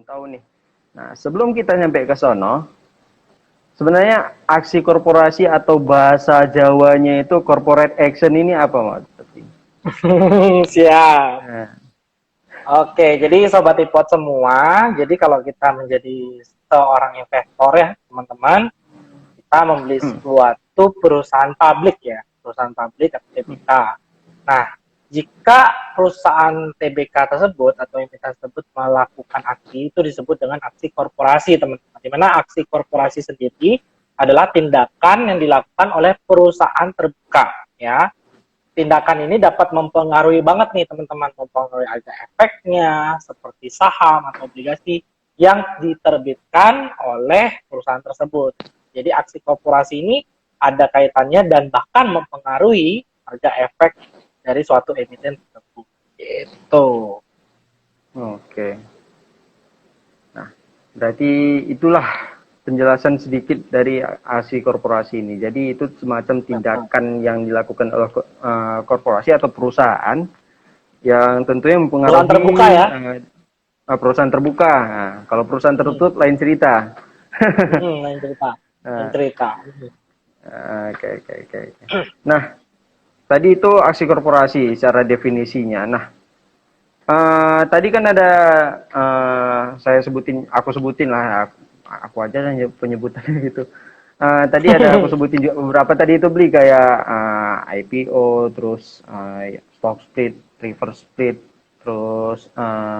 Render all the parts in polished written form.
tahu nih. Nah, sebelum kita nyampe ke sono, sebenarnya aksi korporasi atau bahasa Jawanya itu corporate action ini apa, Mas? Siap. Nah, Oke, jadi sobat ipot semua, jadi kalau kita menjadi seorang investor ya, teman-teman, kita membeli hmm, suatu perusahaan publik ya, perusahaan publik atau TBK. Nah, jika perusahaan TBK tersebut atau entitas tersebut melakukan aksi itu disebut dengan aksi korporasi, teman-teman. Di mana aksi korporasi sendiri adalah tindakan yang dilakukan oleh perusahaan terbuka, ya. Tindakan ini dapat mempengaruhi banget nih teman-teman, mempengaruhi harga efeknya seperti saham atau obligasi yang diterbitkan oleh perusahaan tersebut. Jadi aksi korporasi ini ada kaitannya dan bahkan mempengaruhi harga efek dari suatu emiten tersebut. Gitu. oke. Nah, berarti itulah penjelasan sedikit dari aksi korporasi ini. Jadi itu semacam tindakan yang dilakukan oleh korporasi atau perusahaan yang tentunya Perusahaan terbuka mempengaruhi ya. perusahaan terbuka. Nah, kalau perusahaan tertutup lain cerita. Lain cerita. Lain Nah, cerita. oke, oke, oke. Nah, tadi itu aksi korporasi secara definisinya. Nah, tadi kan ada aku sebutin lah, aku aja penyebutannya gitu. Tadi ada aku sebutin juga beberapa tadi itu beli kayak IPO, terus stock split, reverse split, terus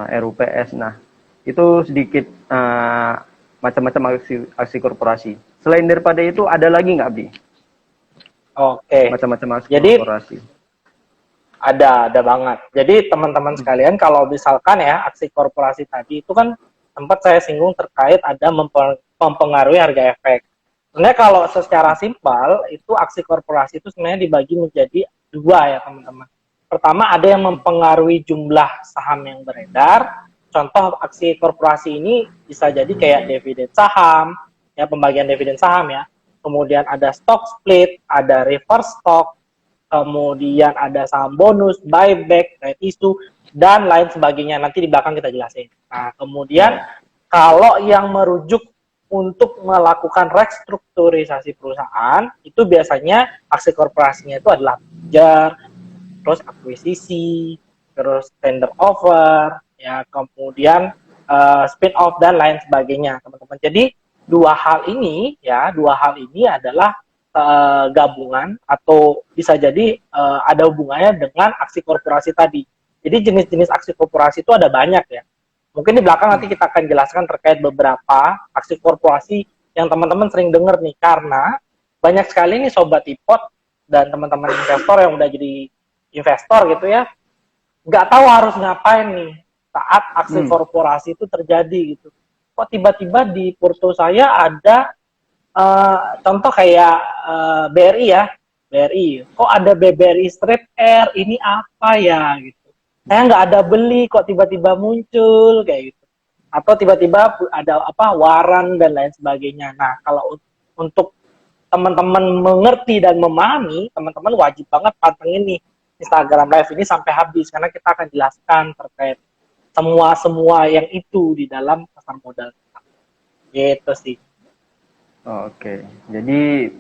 RUPS. Nah, itu sedikit macam-macam aksi korporasi. Selain daripada itu ada lagi nggak, Bli? Oke. Macam-macam aksi Jadi korporasi. ada banget. Jadi teman-teman sekalian, kalau misalkan ya aksi korporasi tadi itu kan sempat saya singgung terkait ada mempengaruhi harga efek. Sebenarnya kalau secara simpel itu aksi korporasi itu sebenarnya dibagi menjadi dua ya teman-teman. Pertama ada yang mempengaruhi jumlah saham yang beredar. Contoh aksi korporasi ini bisa jadi kayak dividen saham, ya pembagian dividen saham ya. Kemudian ada stock split, ada reverse stock, kemudian ada saham bonus, buyback, right issue, dan lain sebagainya. Nanti di belakang kita jelasin. Nah, kemudian Ya. kalau yang merujuk untuk melakukan restrukturisasi perusahaan, itu biasanya aksi korporasinya itu adalah merger, terus akuisisi, terus tender offer, ya kemudian spin off dan lain sebagainya, teman-teman. Jadi dua hal ini adalah gabungan atau bisa jadi ada hubungannya dengan aksi korporasi tadi. Jadi jenis-jenis aksi korporasi itu ada banyak ya. Mungkin di belakang nanti kita akan jelaskan terkait beberapa aksi korporasi yang teman-teman sering dengar nih, karena banyak sekali nih sobat ipot dan teman-teman investor yang udah jadi investor gitu ya, nggak tahu harus ngapain nih saat aksi korporasi itu terjadi gitu. Kok tiba-tiba di porto saya ada contoh kayak BRI ya, BRI. Kok ada BRI Strip R, ini apa ya gitu. Saya nggak ada beli, kok tiba-tiba muncul kayak gitu. Atau tiba-tiba ada apa waran dan lain sebagainya. Nah, kalau untuk teman-teman mengerti dan memahami, teman-teman wajib banget pantengin nih Instagram Live ini sampai habis, karena kita akan jelaskan terkait semua yang itu di dalam pasar modal kita. Gitu sih. Oke, jadi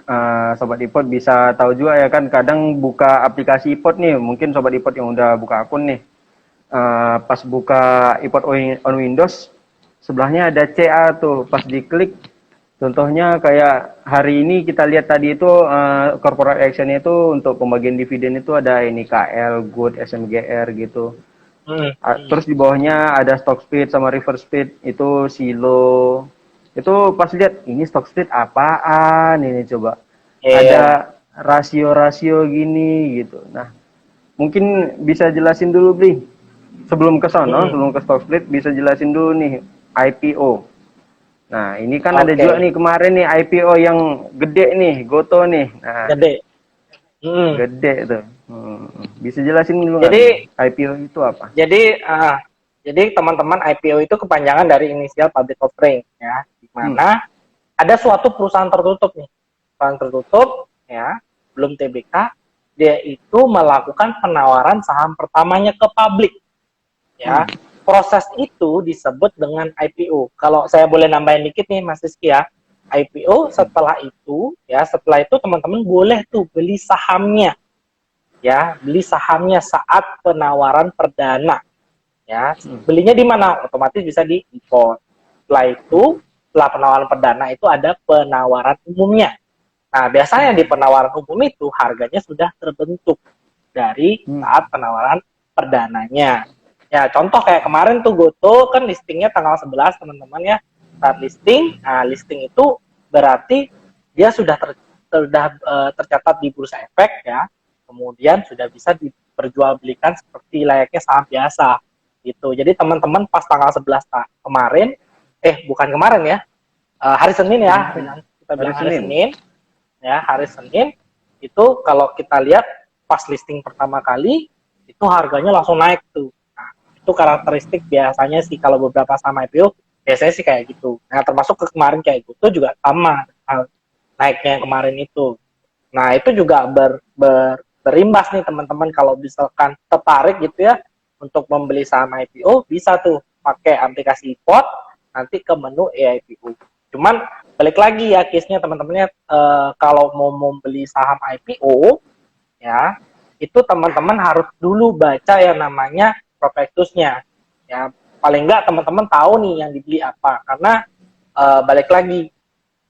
Sobat Ipot bisa tahu juga ya kan, kadang buka aplikasi Ipot nih, mungkin Sobat Ipot yang udah buka akun nih, pas buka Ipot on Windows, sebelahnya ada CA tuh, pas diklik, contohnya kayak hari ini kita lihat tadi itu corporate action itu untuk pembagian dividen itu ada ini KL, Good, SMGR gitu. Terus di bawahnya ada stock split sama reverse split itu silo. Itu pas lihat ini stock split apaan ini coba. Iya. Ada rasio-rasio gini gitu. Nah, mungkin bisa jelasin dulu Bli. Sebelum ke sono, Hmm. sebelum ke stock split bisa jelasin dulu nih IPO. Nah, ini kan ada juga Oke. nih kemarin nih IPO yang gede nih, Goto nih. Nah, Gede. Hmm. gede tuh. Bisa jelasin dulu nggak nih Jadi IPO itu apa? jadi jadi teman-teman IPO itu kepanjangan dari inisial public offering ya, di Hmm. mana ada suatu perusahaan tertutup nih. Perusahaan tertutup ya, belum TBK, dia itu melakukan penawaran saham pertamanya ke publik Hmm. ya. proses itu disebut dengan IPO. Kalau saya boleh nambahin dikit nih Mas Rizky ya, IPO setelah itu teman-teman boleh tuh beli sahamnya, ya, beli sahamnya saat penawaran perdana, ya. Belinya di mana? Otomatis bisa di import. Setelah penawaran perdana itu ada penawaran umumnya. Nah, biasanya di penawaran umum itu harganya sudah terbentuk dari saat penawaran perdananya. Ya, contoh kayak kemarin tuh Goto kan listingnya tanggal 11 teman-teman ya. Saat listing, nah listing itu berarti dia sudah tercatat di bursa efek ya. Kemudian sudah bisa diperjualbelikan seperti layaknya saham biasa gitu. Jadi teman-teman pas tanggal 11 kemarin, bukan kemarin ya, hari Senin ya, kita bilang hari Senin ya, hari Senin itu kalau kita lihat pas listing pertama kali itu harganya langsung naik tuh. Nah, itu karakteristik biasanya sih kalau beberapa saham IPO biasanya sih kayak gitu. Nah, termasuk ke kemarin kayak gitu juga sama naiknya yang kemarin itu. Nah, itu juga berimbas nih teman-teman kalau misalkan tertarik gitu ya untuk membeli saham IPO, bisa tuh pakai aplikasi IPOT nanti ke menu e-IPO. Cuman balik lagi ya case-nya teman-temannya, kalau mau membeli saham IPO ya, itu teman-teman harus dulu baca yang namanya prospektusnya. Ya, paling enggak teman-teman tahu nih yang dibeli apa, karena balik lagi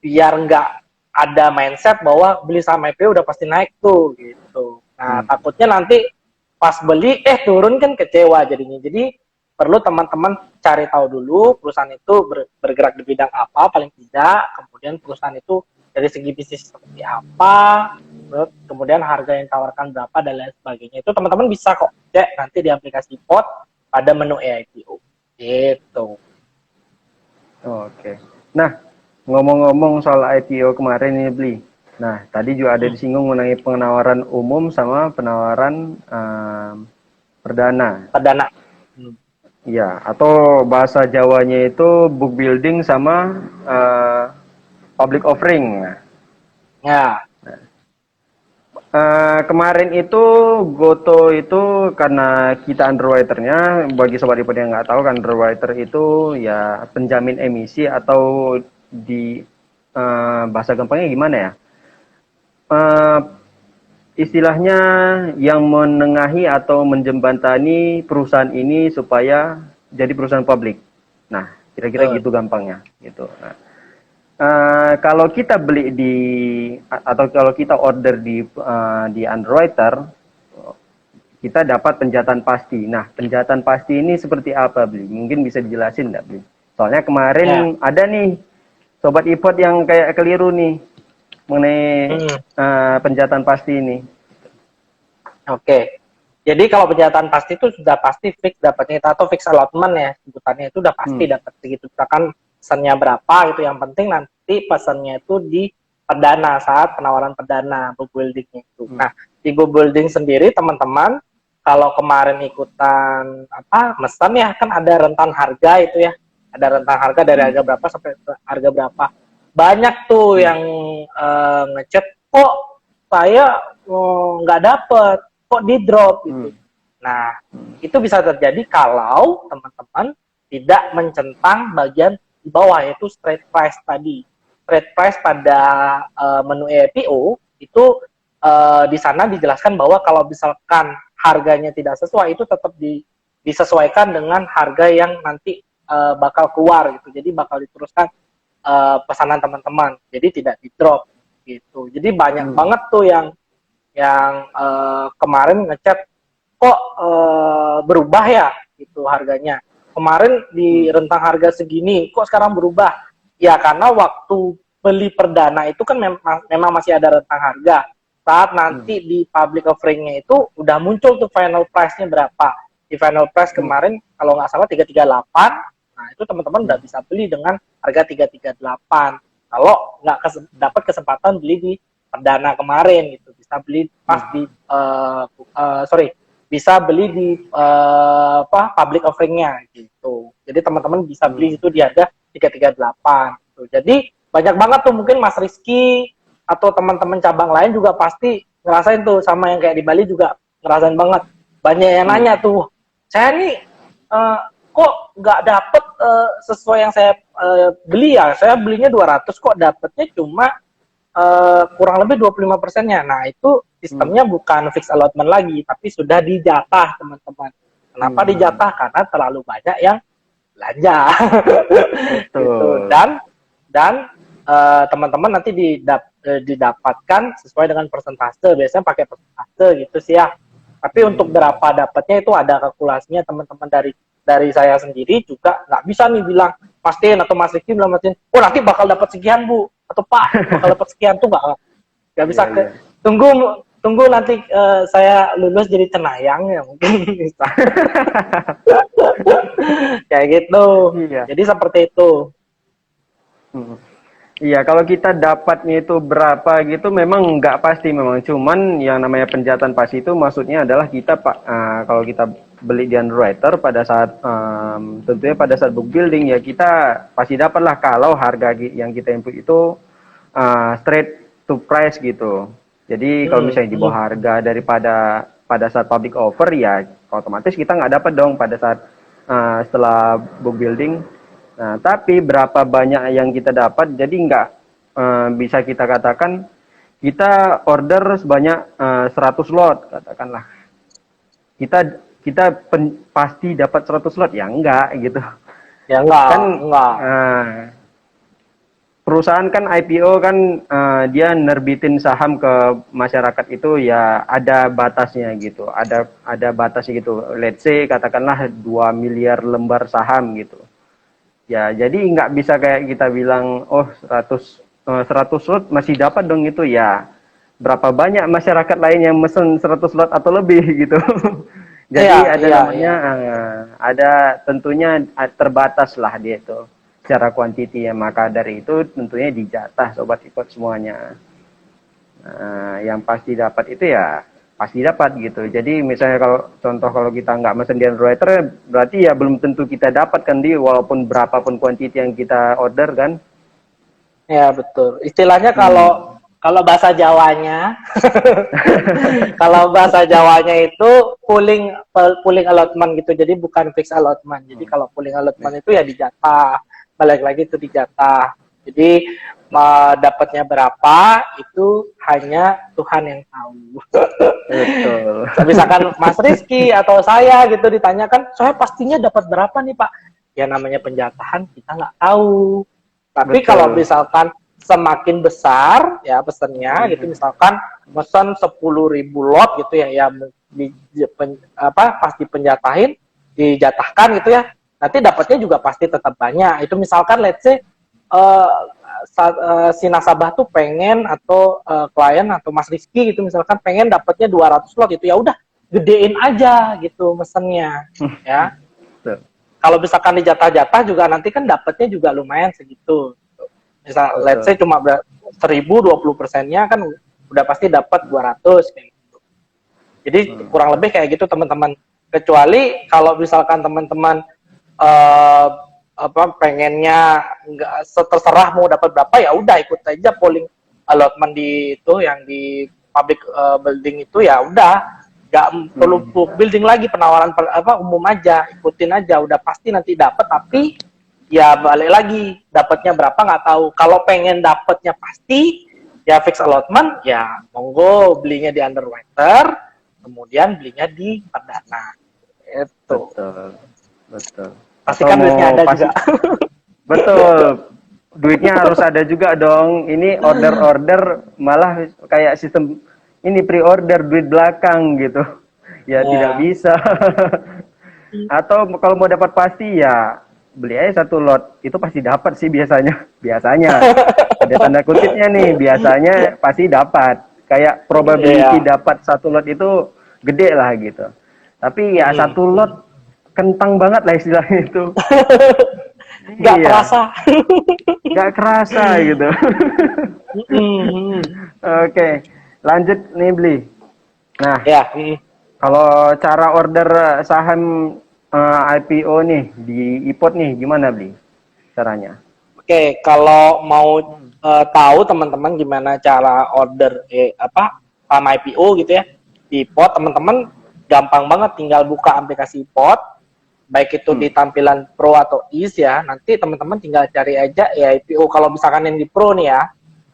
biar nggak ada mindset bahwa beli saham IPO udah pasti naik tuh gitu. Nah, takutnya nanti pas beli turun kan kecewa jadinya. Jadi perlu teman-teman cari tahu dulu perusahaan itu bergerak di bidang apa paling tidak, kemudian perusahaan itu dari segi bisnis seperti apa, kemudian harga yang ditawarkan berapa dan lain sebagainya. Itu teman-teman bisa kok cek nanti di aplikasi POT pada menu e-IPO. Gitu. Oke. Nah, ngomong-ngomong soal IPO kemarin ini Bli. Nah, tadi juga ada disinggung mengenai penawaran umum sama penawaran perdana. Perdana. Ya, atau bahasa Jawanya itu book building sama public offering. Ya. Kemarin itu Goto itu karena kita underwriter-nya, bagi sobat IPOD yang nggak tahu kan, underwriter itu ya penjamin emisi atau di bahasa gampangnya gimana ya? Istilahnya yang menengahi atau menjembatani perusahaan ini supaya jadi perusahaan publik. Nah, kira-kira gitu gampangnya, gitu. Nah, kalau kita beli atau kalau kita order di underwriter, kita dapat penjatan pasti. Nah, penjatan pasti ini seperti apa, Bli? Mungkin bisa dijelasin nggak, Bli? Soalnya kemarin ada nih sobat IPOD yang kayak keliru nih mengenai penjatan pasti ini. Oke. Jadi kalau penjatan pasti itu sudah pasti fix dapatnya, atau fix allotment ya sebutannya, itu udah pasti dapat segitu. Misalkan pesannya berapa gitu, yang penting nanti pesannya itu di perdana saat penawaran perdana book building itu. Nah, di book building sendiri teman-teman kalau kemarin ikutan mesen ya kan ada rentan harga itu ya. Ada rentan harga dari harga berapa sampai harga berapa. Banyak tuh yang ngechat kok saya nggak dapet, kok di drop gitu. Nah, itu bisa terjadi kalau teman-teman tidak mencentang bagian di bawah, yaitu straight price tadi. Straight price pada menu e-IPO itu di sana dijelaskan bahwa kalau misalkan harganya tidak sesuai, itu tetap disesuaikan dengan harga yang nanti bakal keluar gitu. Jadi bakal diteruskan pesanan teman-teman. Jadi tidak di drop gitu. Jadi banyak banget tuh yang kemarin ngechat kok berubah ya gitu harganya. Kemarin di rentang harga segini kok sekarang berubah. Ya karena waktu beli perdana itu kan memang masih ada rentang harga. Saat nanti di public offering-nya itu udah muncul tuh final price-nya berapa. Di final price kemarin kalau nggak salah 338. Nah, itu teman-teman udah bisa beli dengan harga 338. Kalau nggak dapat kesempatan beli di perdana kemarin gitu, bisa beli pas di bisa beli di public offering-nya gitu. Jadi teman-teman bisa beli itu di harga 338 gitu. Jadi banyak banget tuh, mungkin Mas Rizky atau teman-teman cabang lain juga pasti ngerasain tuh, sama yang kayak di Bali juga ngerasain banget. Banyak yang nanya tuh, saya nih kok nggak dapet sesuai yang saya beli ya. Saya belinya 200 kok dapetnya cuma kurang lebih 25%-nya. Nah, itu sistemnya bukan fixed allotment lagi, tapi sudah dijatah, teman-teman. Kenapa dijatah? Karena terlalu banyak yang belanja. Gitu. Dan teman-teman nanti didapatkan sesuai dengan persentase. Biasanya pakai persentase gitu sih ya. Tapi untuk berapa dapatnya itu ada kalkulasinya, teman-teman. Dari saya sendiri juga nggak bisa nih bilang pastiin atau Mas Riki bilang pastiin, oh nanti bakal dapat sekian Bu, atau Pak bakal dapat sekian, tuh nggak bisa. Tunggu nanti saya lulus jadi cenayang ya mungkin bisa. Kayak gitu. Iya. Jadi seperti itu. Iya, kalau kita dapatnya itu berapa gitu memang nggak pasti memang. Cuman yang namanya penjahatan pasti itu maksudnya adalah kita kalau kita beli di underwriter pada saat tentunya pada saat book building ya kita pasti dapatlah kalau harga yang kita input itu straight to price gitu. Jadi kalau misalnya di bawah harga daripada pada saat public offer ya otomatis kita nggak dapat dong pada saat setelah book building. Nah, tapi berapa banyak yang kita dapat, jadi nggak bisa kita katakan kita order sebanyak 100 lot, katakanlah. Kita pasti dapat 100 lot, ya enggak gitu. Ya enggak, Kan enggak. Perusahaan kan IPO kan dia nerbitin saham ke masyarakat itu ya ada batasnya gitu. Ada batasnya gitu. Let's say katakanlah 2 miliar lembar saham gitu. Ya, jadi nggak bisa kayak kita bilang, oh 100 lot masih dapat dong itu ya. Berapa banyak masyarakat lain yang mesen 100 lot atau lebih gitu. Jadi ada tentunya terbatas lah dia itu secara kuantiti ya. Maka dari itu tentunya dijatah sobat ikut semuanya. Yang pasti dapat itu ya pasti dapat gitu. Jadi misalnya kalau kita nggak mesen di underwriter, berarti ya belum tentu kita dapat kan walaupun berapapun kuantiti yang kita order kan. Ya betul. Istilahnya kalau bahasa Jawanya, kalau bahasa Jawanya itu pooling allotment gitu. Jadi bukan fixed allotment. Jadi kalau pooling allotment itu ya dijatah. Balik lagi itu dijatah. Jadi dapatnya berapa itu hanya Tuhan yang tahu. Betul. Misalkan Mas Rizky atau saya gitu ditanyakan, saya pastinya dapat berapa nih Pak? Ya namanya penjatahan kita nggak tahu. Tapi Betul. kalau misalkan semakin besar ya pesannya gitu, misalkan pesan 10.000 lot gitu ya pasti penjatahin, dijatahkan gitu ya. Nanti dapatnya juga pasti tetap banyak. Itu misalkan let's say si nasabah tuh pengen atau klien atau Mas Rizky gitu misalkan pengen dapatnya 200 lot itu ya udah gedein aja gitu mesennya ya. Kalau misalkan dijatah-jatah juga nanti kan dapatnya juga lumayan segitu. Misal let's say cuma 1.000 20%-nya kan udah pasti dapat 200 kayak gitu. Jadi kurang lebih kayak gitu teman-teman. Kecuali kalau misalkan teman-teman pengennya nggak terserah mau dapat berapa ya udah ikut aja polling allotment di itu yang di public building itu ya udah nggak perlu building lagi, penawaran umum aja, ikutin aja udah pasti nanti dapat. Tapi ya balik lagi dapatnya berapa nggak tahu. Kalau pengen dapatnya pasti ya fixed allotment ya monggo belinya di underwriter kemudian belinya di perdana itu. Betul. Pasti kan duitnya ada juga. Betul. Duitnya harus ada juga dong. Ini order malah kayak sistem ini pre-order duit belakang gitu. Ya tidak bisa. Atau kalau mau dapat pasti ya beli aja 1 lot. Itu pasti dapat sih biasanya. Ada tanda kutipnya nih, biasanya pasti dapat. Kayak probability dapat 1 lot itu gede lah gitu. Tapi ya 1 lot kentang banget lah istilahnya itu. Nggak terasa. Nggak kerasa gitu. Oke, lanjut nih Bli. Nah, kalau cara order saham IPO nih di IPOT nih gimana Bli caranya? Oke, kalau mau tahu teman-teman gimana cara order saham IPO gitu ya di IPOT, teman-teman gampang banget tinggal buka aplikasi IPOT. baik itu di tampilan Pro atau Is ya, nanti teman-teman tinggal cari aja AIPO. Kalau misalkan yang di Pro nih ya,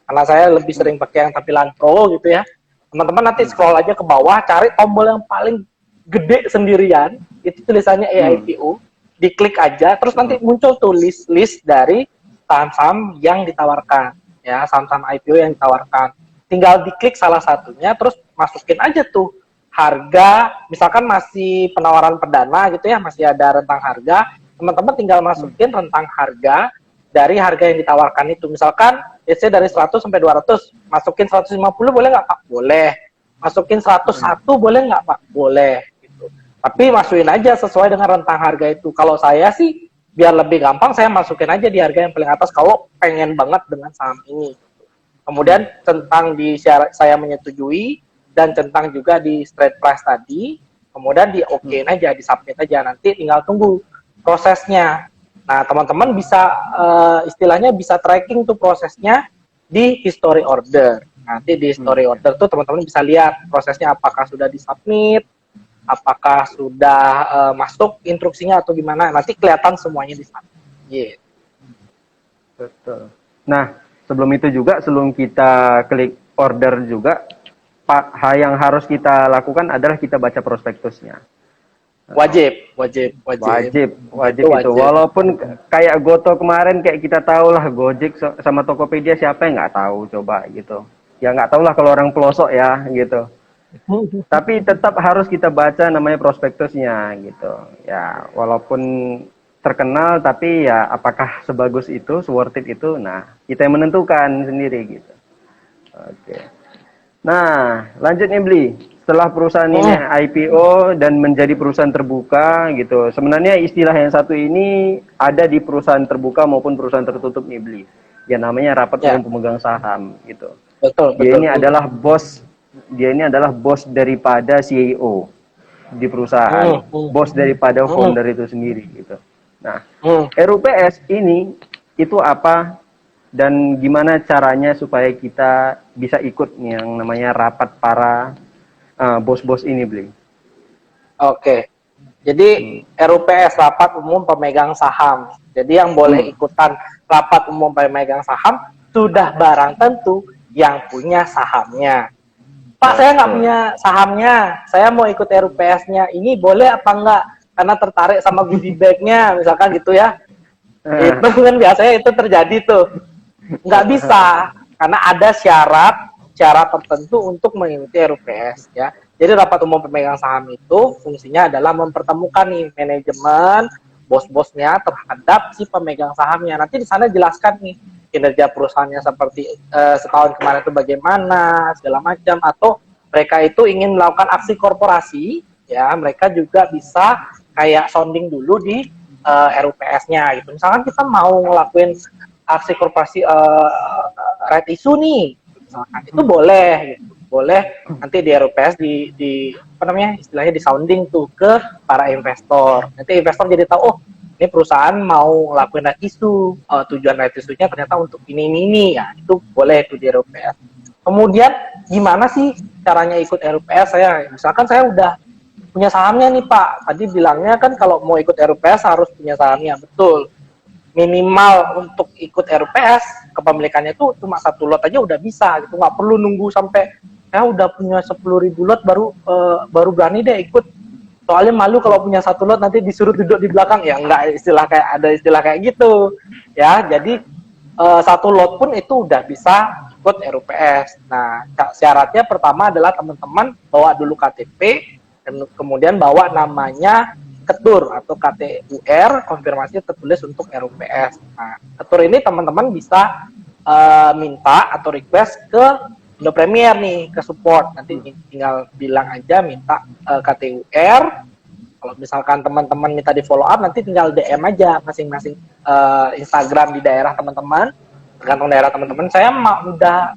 karena saya lebih sering pakai yang tampilan Pro gitu ya, teman-teman nanti scroll aja ke bawah, cari tombol yang paling gede sendirian, itu tulisannya AIPO, diklik aja, terus nanti muncul tuh list dari saham-saham yang ditawarkan, ya saham-saham IPO yang ditawarkan. Tinggal diklik salah satunya, terus masukin aja tuh harga, misalkan masih penawaran perdana gitu ya, masih ada rentang harga, teman-teman tinggal masukin rentang harga dari harga yang ditawarkan itu. Misalkan, let's say dari 100 sampai 200, masukin 150 boleh nggak Pak? Boleh. Masukin 101 boleh nggak Pak? Boleh. Gitu. Tapi masukin aja sesuai dengan rentang harga itu. Kalau saya sih, biar lebih gampang, saya masukin aja di harga yang paling atas kalau pengen banget dengan saham ini. Kemudian centang di syarat saya menyetujui, dan centang juga di straight price tadi, kemudian di okein aja, di submit aja, nanti tinggal tunggu prosesnya. Nah, teman-teman bisa istilahnya bisa tracking tuh prosesnya di history order. Nanti di history order tuh teman-teman bisa lihat prosesnya apakah sudah disubmit, apakah sudah masuk instruksinya atau gimana. Nanti kelihatan semuanya di sana. Gitu. Betul. Nah, sebelum itu juga, sebelum kita klik order juga, hal yang harus kita lakukan adalah kita baca prospektusnya. Wajib. Wajib itu. Walaupun kayak Goto kemarin, kayak kita tahu lah Gojek sama Tokopedia, siapa yang nggak tahu coba gitu. Ya nggak tahu lah kalau orang pelosok ya gitu. Tapi tetap harus kita baca namanya prospektusnya gitu. Ya walaupun terkenal, tapi ya apakah sebagus itu, worth it itu, nah kita yang menentukan sendiri gitu. Oke. Nah, lanjut nih Bli. Setelah perusahaan ini IPO dan menjadi perusahaan terbuka gitu. Sebenarnya istilah yang satu ini ada di perusahaan terbuka maupun perusahaan tertutup nih Bli. Ya namanya rapat umum pemegang saham gitu. Betul. Dia ini adalah bos daripada CEO di perusahaan. Bos daripada founder itu sendiri gitu. Nah, RUPS ini itu apa dan gimana caranya supaya kita bisa ikut yang namanya rapat para bos-bos ini, Bli? Oke. Jadi RUPS, Rapat Umum Pemegang Saham. Jadi yang boleh ikutan Rapat Umum Pemegang Saham sudah barang tentu yang punya sahamnya. Pak, saya nggak punya sahamnya, saya mau ikut RUPS-nya. Ini boleh apa enggak? Karena tertarik sama goodie bag-nya, misalkan gitu ya. Itu kan biasanya itu terjadi tuh. Nggak bisa, karena ada syarat tertentu untuk mengikuti RUPS ya. Jadi rapat umum pemegang saham itu fungsinya adalah mempertemukan nih manajemen, bos-bosnya terhadap si pemegang sahamnya. Nanti di sana jelaskan nih kinerja perusahaannya seperti setahun kemarin itu bagaimana, segala macam, atau mereka itu ingin melakukan aksi korporasi ya, mereka juga bisa kayak sounding dulu di RUPS-nya gitu. Misalkan kita mau ngelakuin aksi korporasi right issue nih, misalkan, itu boleh gitu. Boleh nanti di RUPS di apa namanya istilahnya di sounding tuh ke para investor. Nanti investor jadi tahu, oh ini perusahaan mau ngelakuin right issue, tujuan right issue-nya ternyata untuk ini ya, itu boleh itu di RUPS. Kemudian gimana sih caranya ikut RUPS? Misalkan saya udah punya sahamnya nih Pak, tadi bilangnya kan kalau mau ikut RUPS harus punya sahamnya, betul. Minimal untuk ikut RUPS kepemilikannya itu cuma 1 lot aja udah bisa gitu, nggak perlu nunggu sampai saya udah punya 10.000 lot baru berani deh ikut, soalnya malu kalau punya 1 lot nanti disuruh duduk di belakang, ya enggak, ada istilah kayak gitu ya. Jadi 1 lot pun itu udah bisa ikut RUPS. Nah, syaratnya pertama adalah teman-teman bawa dulu KTP dan kemudian bawa namanya ketur atau KTUR, konfirmasi tertulis untuk RUPS. Nah, ketur ini teman-teman bisa minta atau request ke Indo Premier nih, ke support. Nanti tinggal bilang aja minta KTUR. Kalau misalkan teman-teman minta di follow up, nanti tinggal DM aja masing-masing Instagram di daerah teman-teman. Tergantung daerah teman-teman. Saya udah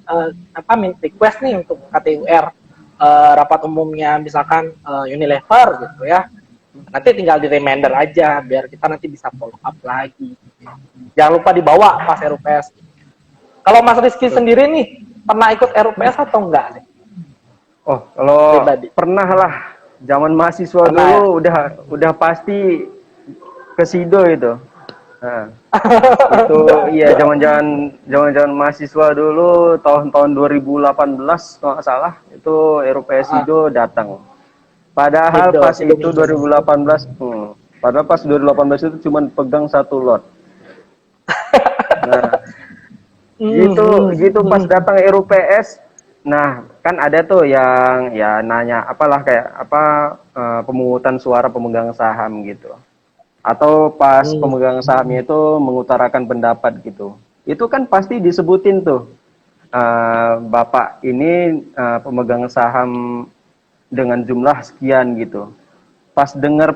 request nih untuk KTUR rapat umumnya misalkan Unilever gitu ya. Nanti tinggal di reminder aja biar kita nanti bisa follow up lagi. Jangan lupa dibawa pas RUPS. Kalau Mas Rizky sendiri nih pernah ikut RUPS atau enggak nih? Oh, kalau pribadi pernah lah. Zaman mahasiswa dulu udah pasti Kesido itu. Nah, itu iya zaman-zaman mahasiswa dulu tahun-tahun 2018 kalau nggak salah itu Ah, Eropesido datang. Padahal Sido, pas Sido itu minjem. 2018, padahal pas 2018 itu cuma pegang satu lot. Nah, gitu pas Hmm. datang RUPS. Nah, kan ada tuh yang ya nanya apalah kayak apa pemungutan suara pemegang saham gitu. Atau pas Hmm. pemegang sahamnya itu mengutarakan pendapat gitu. Itu kan pasti disebutin tuh Bapak ini pemegang saham dengan jumlah sekian gitu. Pas dengar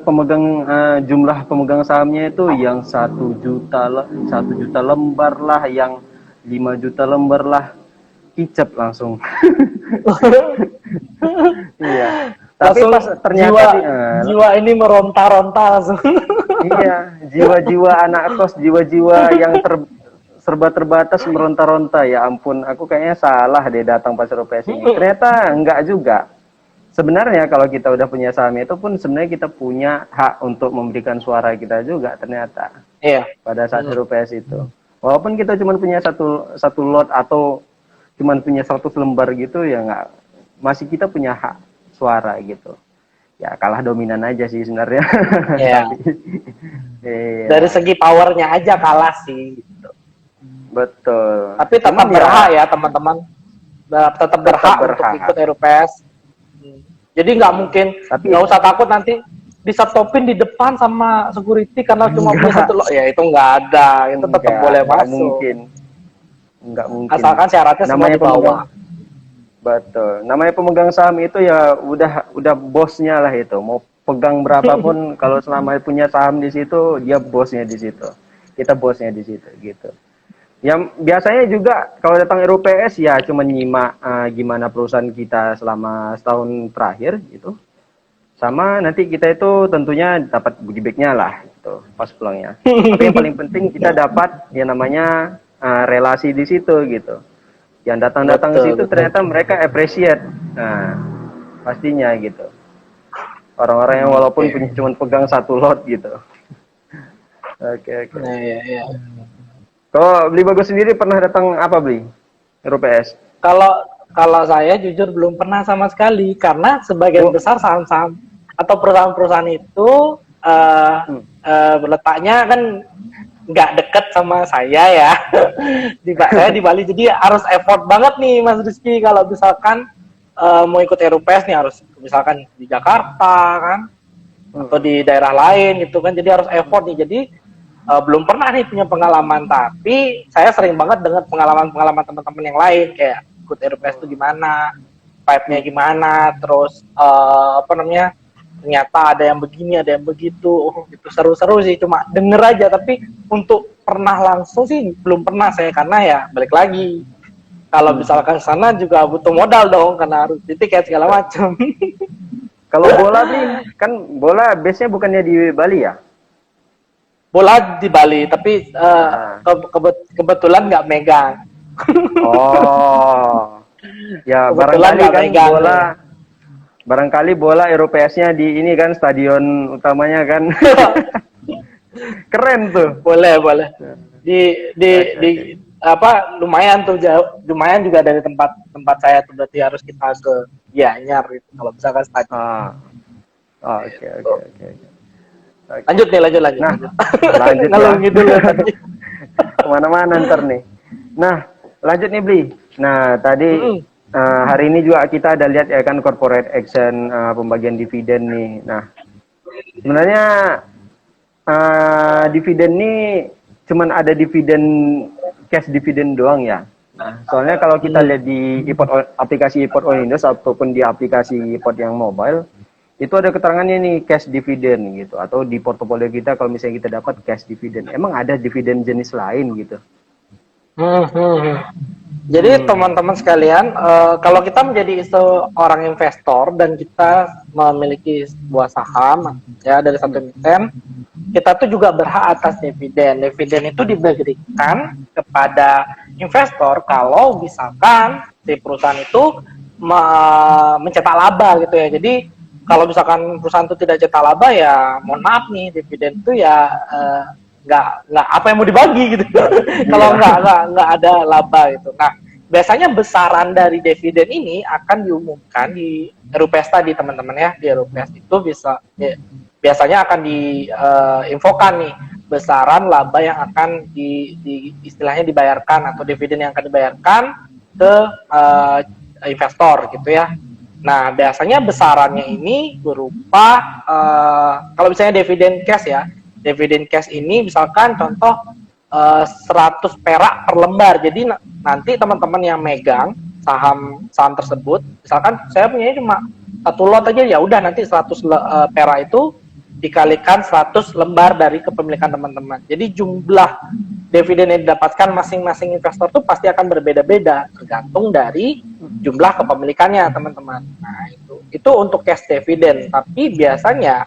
jumlah pemegang sahamnya itu yang 1 juta lembar lah, yang 5 juta lembar lah, kicep langsung. Iya. Tapi Langsung pas ternyata jiwa jiwa ini meronta-ronta langsung. iya, jiwa-jiwa anak kos, jiwa-jiwa yang serba terbatas meronta-ronta. Ya ampun, aku kayaknya salah deh datang pas RUPS ini. Ternyata enggak juga. Sebenarnya kalau kita udah punya saham itu pun sebenarnya kita punya hak untuk memberikan suara kita juga ternyata Iya. pada saat Hmm. RUPS itu. Walaupun kita cuma punya satu lot atau cuma punya 100 lembar gitu ya nggak, masih kita punya hak suara gitu. Ya kalah dominan aja sih sebenarnya. Iya. Tapi Dari iya, segi powernya aja kalah sih. betul. Tapi tetap Cuman berhak ya ya teman-teman. Tetap tetap berhak untuk ikut berhak. RUPS. Jadi nggak mungkin, Tapi nggak usah takut nanti disetopin di depan sama security karena cuma punya enggak, satu lot. Ya itu nggak ada, itu tetap boleh enggak masuk. mungkin. Enggak mungkin. Asalkan syaratnya semua Namanya pemegang, dibawa. betul. Namanya pemegang saham itu ya udah bosnya lah itu. Mau pegang berapapun kalau selama punya saham di situ, dia bosnya di situ. Kita bosnya di situ gitu. Yang biasanya juga kalau datang RUPS ya cuma nyimak gimana perusahaan kita selama setahun terakhir gitu. Sama nanti kita itu tentunya dapat goodie bag-nya lah gitu pas pulangnya. Tapi yang paling penting kita dapat yang namanya relasi di situ gitu. Yang datang-datang ke Betul, situ betul. ternyata mereka appreciate. Nah, pastinya gitu. Orang-orang yang walaupun Oke. punya cuma pegang satu lot gitu. Oke, oke. Nah, ya, ya. Kalau beli bagus sendiri pernah datang apa beli? RUPS. Kalau kalau saya jujur belum pernah sama sekali karena sebagian Oh, besar saham-saham atau perusahaan-perusahaan itu hmm. letaknya kan nggak deket sama saya ya. Saya di Bali jadi harus effort banget nih Mas Rizky kalau misalkan mau ikut RUPS nih harus misalkan di Jakarta kan atau Hmm. di daerah lain gitu kan jadi harus effort nih jadi belum pernah nih punya pengalaman tapi saya sering banget dengar pengalaman-pengalaman teman-teman yang lain kayak ikut RUPS itu gimana vibe-nya gimana terus apa namanya ternyata ada yang begini ada yang begitu itu seru-seru sih cuma denger aja tapi untuk pernah langsung sih belum pernah saya karena ya balik lagi kalau misalkan sana juga butuh modal dong karena harus di tiket segala macam. Kalau bola beli, kan bola base-nya bukannya di Bali ya? Bola di Bali tapi Ah. kebetulan nggak megang. Oh, ya Kebetulan nggak megang nih. barangkali bola RUPS-nya di ini kan stadion utamanya kan. Keren tuh. Boleh boleh di di Oke, di oke. apa lumayan tuh jauh lumayan juga dari tempat tempat saya tuh berarti harus kita ke Gianyar gitu kalau misalkan stadion. Ah, oh, oke, oke, oke. Oke. Lanjut nih lanjut Nah, lanjut. lanjut Ngalur ya. ngidul ya tadi. Kemana-mana ntar nih. Nah, lanjut nih Bli. Nah, tadi Mm-mm. hari ini juga kita ada lihat ya kan corporate action pembagian dividen nih. Nah, sebenarnya dividen nih cuman ada dividen cash dividen doang ya. Nah, soalnya kalau kita lihat di aplikasi iPod on Windows ataupun di aplikasi iPod yang mobile, itu ada keterangannya nih cash dividen gitu. Atau di portofolio kita kalau misalnya kita dapat cash dividen, emang ada dividen jenis lain gitu. Hmm, hmm, hmm. Jadi teman-teman sekalian, kalau kita menjadi seorang investor dan kita memiliki sebuah saham ya dari satu emiten, kita tuh juga berhak atas dividen. Dividen itu diberikan kepada investor kalau misalkan si perusahaan itu mencetak laba gitu ya. Jadi kalau misalkan perusahaan itu tidak cetak laba ya mohon maaf nih, dividen itu ya nggak apa yang mau dibagi gitu. Kalau nggak ada laba gitu. Nah, biasanya besaran dari dividen ini akan diumumkan di RUPS tadi teman-teman ya. Di RUPS itu biasanya akan diinfokan nih besaran laba yang akan istilahnya dibayarkan atau dividen yang akan dibayarkan ke investor gitu ya. Nah, biasanya besarannya ini berupa kalau misalnya dividen cash ya. Dividen cash ini misalkan contoh 100 perak per lembar. Jadi nanti teman-teman yang megang saham tersebut, misalkan saya punya cuma satu lot aja, ya udah nanti 100 perak itu dikalikan 100 lembar dari kepemilikan teman-teman. Jadi jumlah dividen yang didapatkan masing-masing investor itu pasti akan berbeda-beda tergantung dari jumlah kepemilikannya teman-teman. Nah, itu untuk cash dividen. Tapi biasanya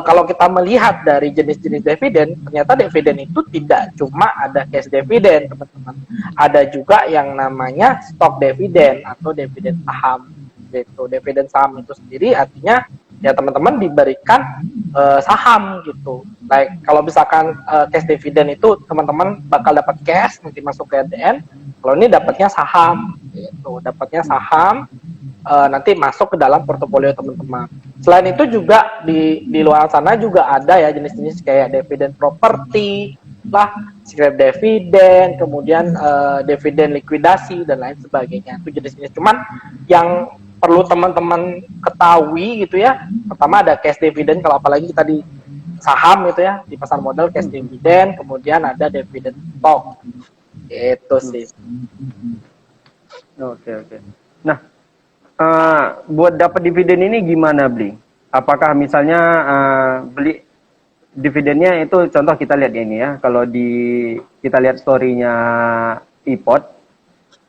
kalau kita melihat dari jenis-jenis dividen, ternyata dividen itu tidak cuma ada cash dividen, teman-teman. Ada juga yang namanya stock dividen atau dividen saham. Gitu. Dividen saham itu sendiri artinya ya teman-teman diberikan saham gitu. Like kalau misalkan cash dividen itu teman-teman bakal dapat cash nanti masuk ke ADN. Kalau ini dapatnya saham, gitu. Dapatnya saham nanti masuk ke dalam portofolio teman-teman. Selain itu juga di luar sana juga ada ya jenis-jenis kayak dividen properti lah, scrip dividen, kemudian dividen likuidasi dan lain sebagainya. Itu jenis-jenis. Cuman yang perlu teman-teman ketahui gitu ya, pertama ada cash dividen, kalau apalagi kita di saham gitu ya, di pasar modal cash dividen, kemudian ada dividen stock. Itu sih. Oke. Nah, buat dapat dividen ini gimana, Bli? Apakah misalnya beli dividennya itu contoh kita lihat ini ya, kalau kita lihat story-nya iPod,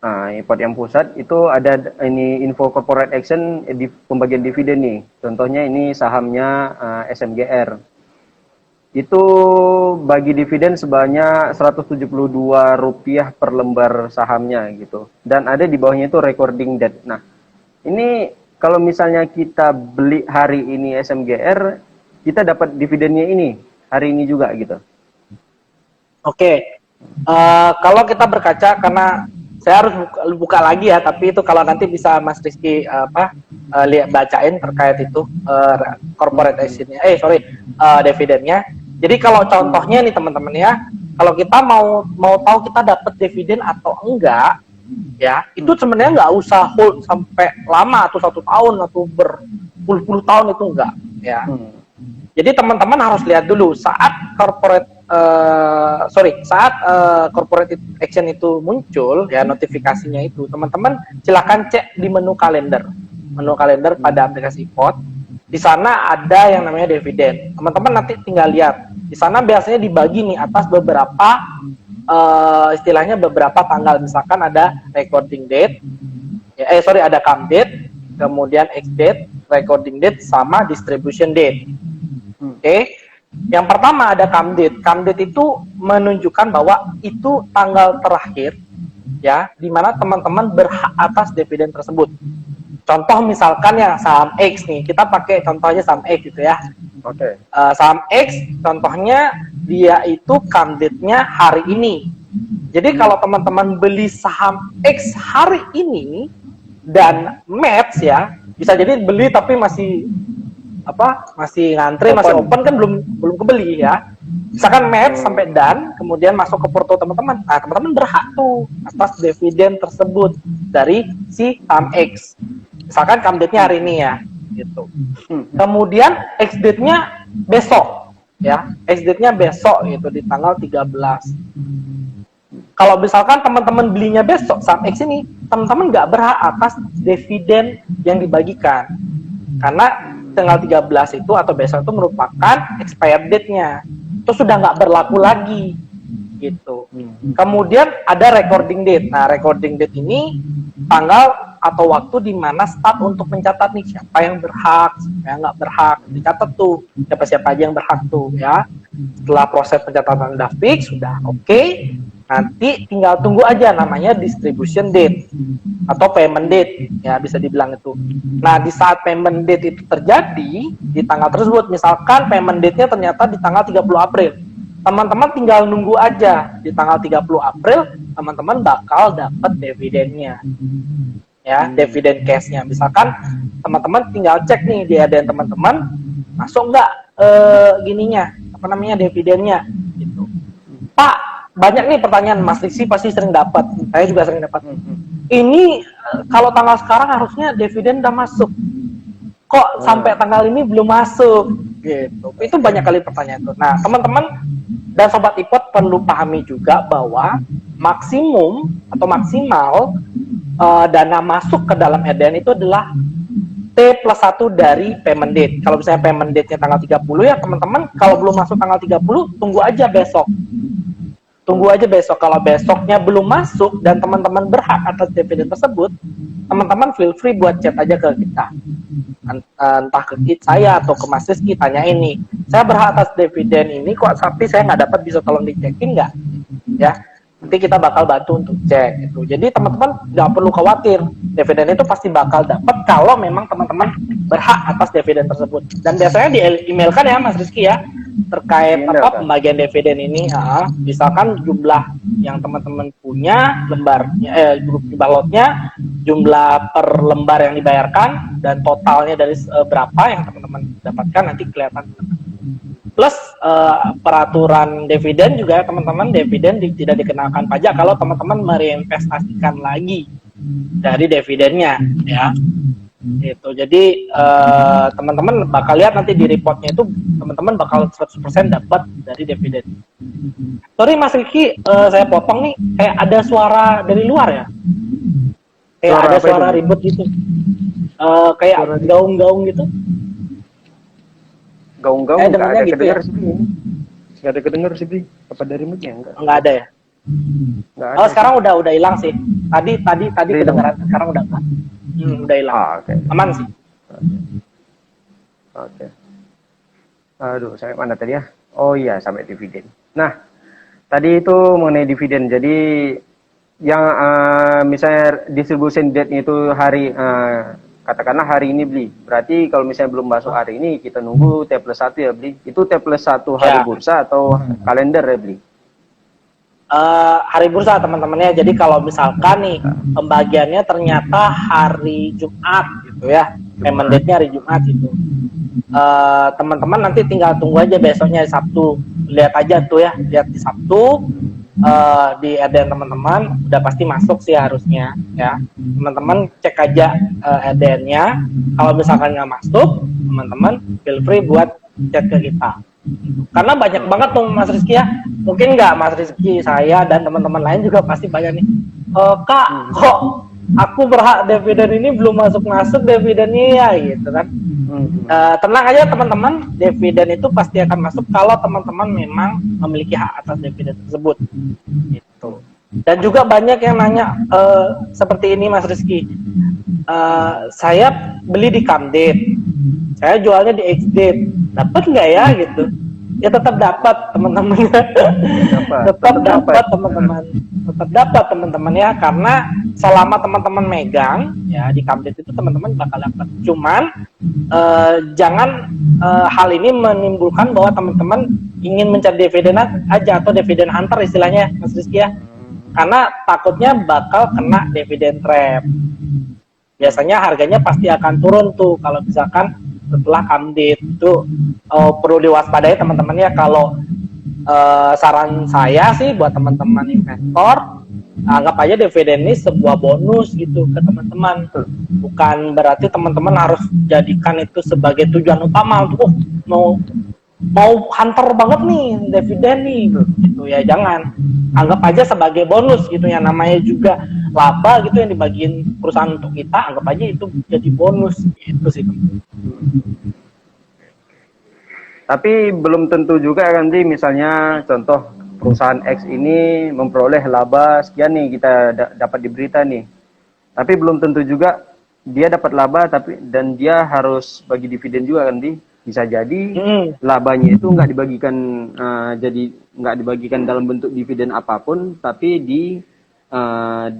iPod yang pusat itu ada ini info corporate action di pembagian dividen nih. Contohnya ini sahamnya SMGR. Itu bagi dividen sebanyak Rp172 per lembar sahamnya gitu. Dan ada di bawahnya itu recording date. Nah, ini kalau misalnya kita beli hari ini SMGR, kita dapat dividennya ini hari ini juga gitu. Oke. Kalau kita berkaca, karena saya harus buka lagi ya, tapi itu kalau nanti bisa Mas Rizky bacain terkait itu corporate action-nya, dividennya. Jadi kalau contohnya nih teman-teman ya, kalau kita mau tahu kita dapat dividen atau enggak, ya itu sebenarnya nggak usah hold sampai lama atau 1 tahun atau berpuluh-puluh tahun, itu enggak ya. Jadi teman-teman harus lihat dulu saat corporate action itu muncul ya, notifikasinya itu teman-teman silakan cek di menu kalender pada aplikasi iPod. Di sana ada yang namanya dividen. Teman-teman nanti tinggal lihat. Di sana biasanya dibagi nih atas beberapa istilahnya beberapa tanggal. Misalkan ada recording date, ada come date, kemudian ex date, recording date, sama distribution date. Oke. Yang pertama ada come date. Come date itu menunjukkan bahwa itu tanggal terakhir ya di mana teman-teman berhak atas dividen tersebut. Contoh misalkan ya saham X nih, kita pakai contohnya saham X gitu ya. Oke. Saham X contohnya dia itu come date-nya hari ini. Jadi kalau teman-teman beli saham X hari ini dan match ya, bisa jadi beli tapi masih ngantri, masih open kan belum kebeli ya. Misalkan match sampai dan kemudian masuk ke porto teman-teman. Nah, teman-teman berhak tuh atas dividen tersebut dari si saham X. Misalkan come date-nya hari ini ya, gitu. Kemudian ex date-nya besok ya. Ex date-nya besok gitu di tanggal 13. Kalau misalkan teman-teman belinya besok saham X ini, teman-teman nggak berhak atas dividen yang dibagikan. Karena tanggal 13 itu atau besok itu merupakan expired date-nya. Itu sudah nggak berlaku lagi gitu. Kemudian ada recording date. Nah, recording date ini tanggal atau waktu di mana start untuk mencatat nih siapa yang berhak, siapa yang nggak berhak. Dicatat tuh siapa aja yang berhak tuh ya. Setelah proses pencatatan udah fix, sudah oke. Nanti tinggal tunggu aja namanya distribution date atau payment date, ya bisa dibilang itu. Nah, di saat payment date itu terjadi di tanggal tersebut, misalkan payment date-nya ternyata di tanggal 30 April. Teman-teman tinggal nunggu aja di tanggal 30 April, teman-teman bakal dapat dividennya. Ya, dividen cash-nya. Misalkan teman-teman tinggal cek nih di ADN teman-teman masuk nggak gininya, apa namanya, dividennya gitu. Pak, banyak nih pertanyaan, Mas Rizky pasti sering dapat, saya juga sering dapat. Ini kalau tanggal sekarang harusnya dividen udah masuk, kok sampai tanggal ini belum masuk gitu. Itu banyak kali pertanyaan tuh. Nah, teman-teman dan sobat ipot perlu pahami juga bahwa maksimum atau maksimal dana masuk ke dalam ADN itu adalah T+1 dari payment date. Kalau misalnya payment date-nya tanggal 30 ya teman-teman, kalau belum masuk tanggal 30, tunggu aja besok. Tunggu aja besok. Kalau besoknya belum masuk dan teman-teman berhak atas dividen tersebut, teman-teman feel free buat chat aja ke kita. Entah ke saya atau ke Mas Rizky, tanya ini. Saya berhak atas dividen ini kok, tapi saya nggak dapat, bisa tolong dicekin nggak? Ya. Nanti kita bakal bantu untuk cek gitu. Jadi teman-teman nggak perlu khawatir, dividen itu pasti bakal dapat kalau memang teman-teman berhak atas dividen tersebut. Dan biasanya di emailkan ya Mas Rizky ya, terkait apa pembagian dividen ini. Misalkan jumlah yang teman-teman punya lembarnya, grup balotnya, jumlah per lembar yang dibayarkan, dan totalnya dari berapa yang teman-teman dapatkan nanti kelihatan. Plus peraturan dividen juga ya teman-teman, dividen tidak dikenakan pajak kalau teman-teman mereinvestasikan lagi dari dividennya ya. Itu jadi teman-teman bakal lihat nanti di reportnya itu teman-teman bakal 100% dapat dari dividen. Sorry Mas Riki, saya potong nih, kayak ada suara dari luar ya, kayak suara ada suara ribut gitu, kayak gaung-gaung gitu. Gaung-gaung nggak ada gitu kedengar ya? sih, nggak ada kedengar sih, apa dari mic-nya nggak ada ya? Oh sekarang udah hilang sih. Tadi kedengaran, sekarang udah enggak. Udah hilang. Okay. Aman sih. Oke. Aduh, sampai mana tadi ya? Oh iya, sampai dividen. Nah, tadi itu mengenai dividen. Jadi yang misalnya distribution date-nya itu hari katakanlah hari ini beli. Berarti kalau misalnya belum masuk hari ini, kita nunggu T+1 ya beli. Itu T+1 hari bursa atau kalender ya beli? Hari bursa teman-temannya. Jadi kalau misalkan nih pembagiannya ternyata hari Jumat gitu ya, payment date-nya hari Jumat itu, teman-teman nanti tinggal tunggu aja besoknya Sabtu. Lihat aja tuh ya, lihat di Sabtu di ADN teman-teman udah pasti masuk sih harusnya ya. Teman-teman cek aja ADN-nya. Kalau misalkan nggak masuk, teman-teman feel free buat chat ke kita. Karena banyak banget tuh Mas Rizky ya. Mungkin nggak Mas Rizky, saya dan teman-teman lain juga pasti banyak nih. Kak, kok aku berhak dividen ini belum masuk dividennya ya gitu kan. Tenang aja teman-teman, dividen itu pasti akan masuk kalau teman-teman memang memiliki hak atas dividen tersebut gitu. Dan juga banyak yang nanya seperti ini Mas Rizky, saya beli di Camdate, saya jualnya di Xdate, dapat nggak ya gitu? Ya tetap dapat teman-teman, tetap dapat teman-teman ya, karena selama teman-teman megang ya di Camdate itu teman-teman bakal dapat. Cuman jangan hal ini menimbulkan bahwa teman-teman ingin mencari dividen aja atau dividen hunter istilahnya Mas Rizky ya, karena takutnya bakal kena dividen trap. Biasanya harganya pasti akan turun tuh kalau misalkan setelah Camdate itu. Perlu diwaspadai teman-teman ya. Kalau saran saya sih buat teman-teman investor, anggap aja dividen ini sebuah bonus gitu ke teman-teman. Bukan berarti teman-teman harus jadikan itu sebagai tujuan utama untuk mau hunter banget nih dividen nih gitu ya. Jangan, anggap aja sebagai bonus gitu ya, namanya juga laba gitu yang dibagiin perusahaan untuk kita, anggap aja itu jadi bonus gitu sih. Tapi belum tentu juga kan sih, misalnya contoh perusahaan X ini memperoleh laba sekian nih, kita dapat di berita nih. Tapi belum tentu juga dia dapat laba dan dia harus bagi dividen juga kan di. Bisa jadi Mm. labanya itu nggak dibagikan, jadi nggak dibagikan dalam bentuk dividen apapun, tapi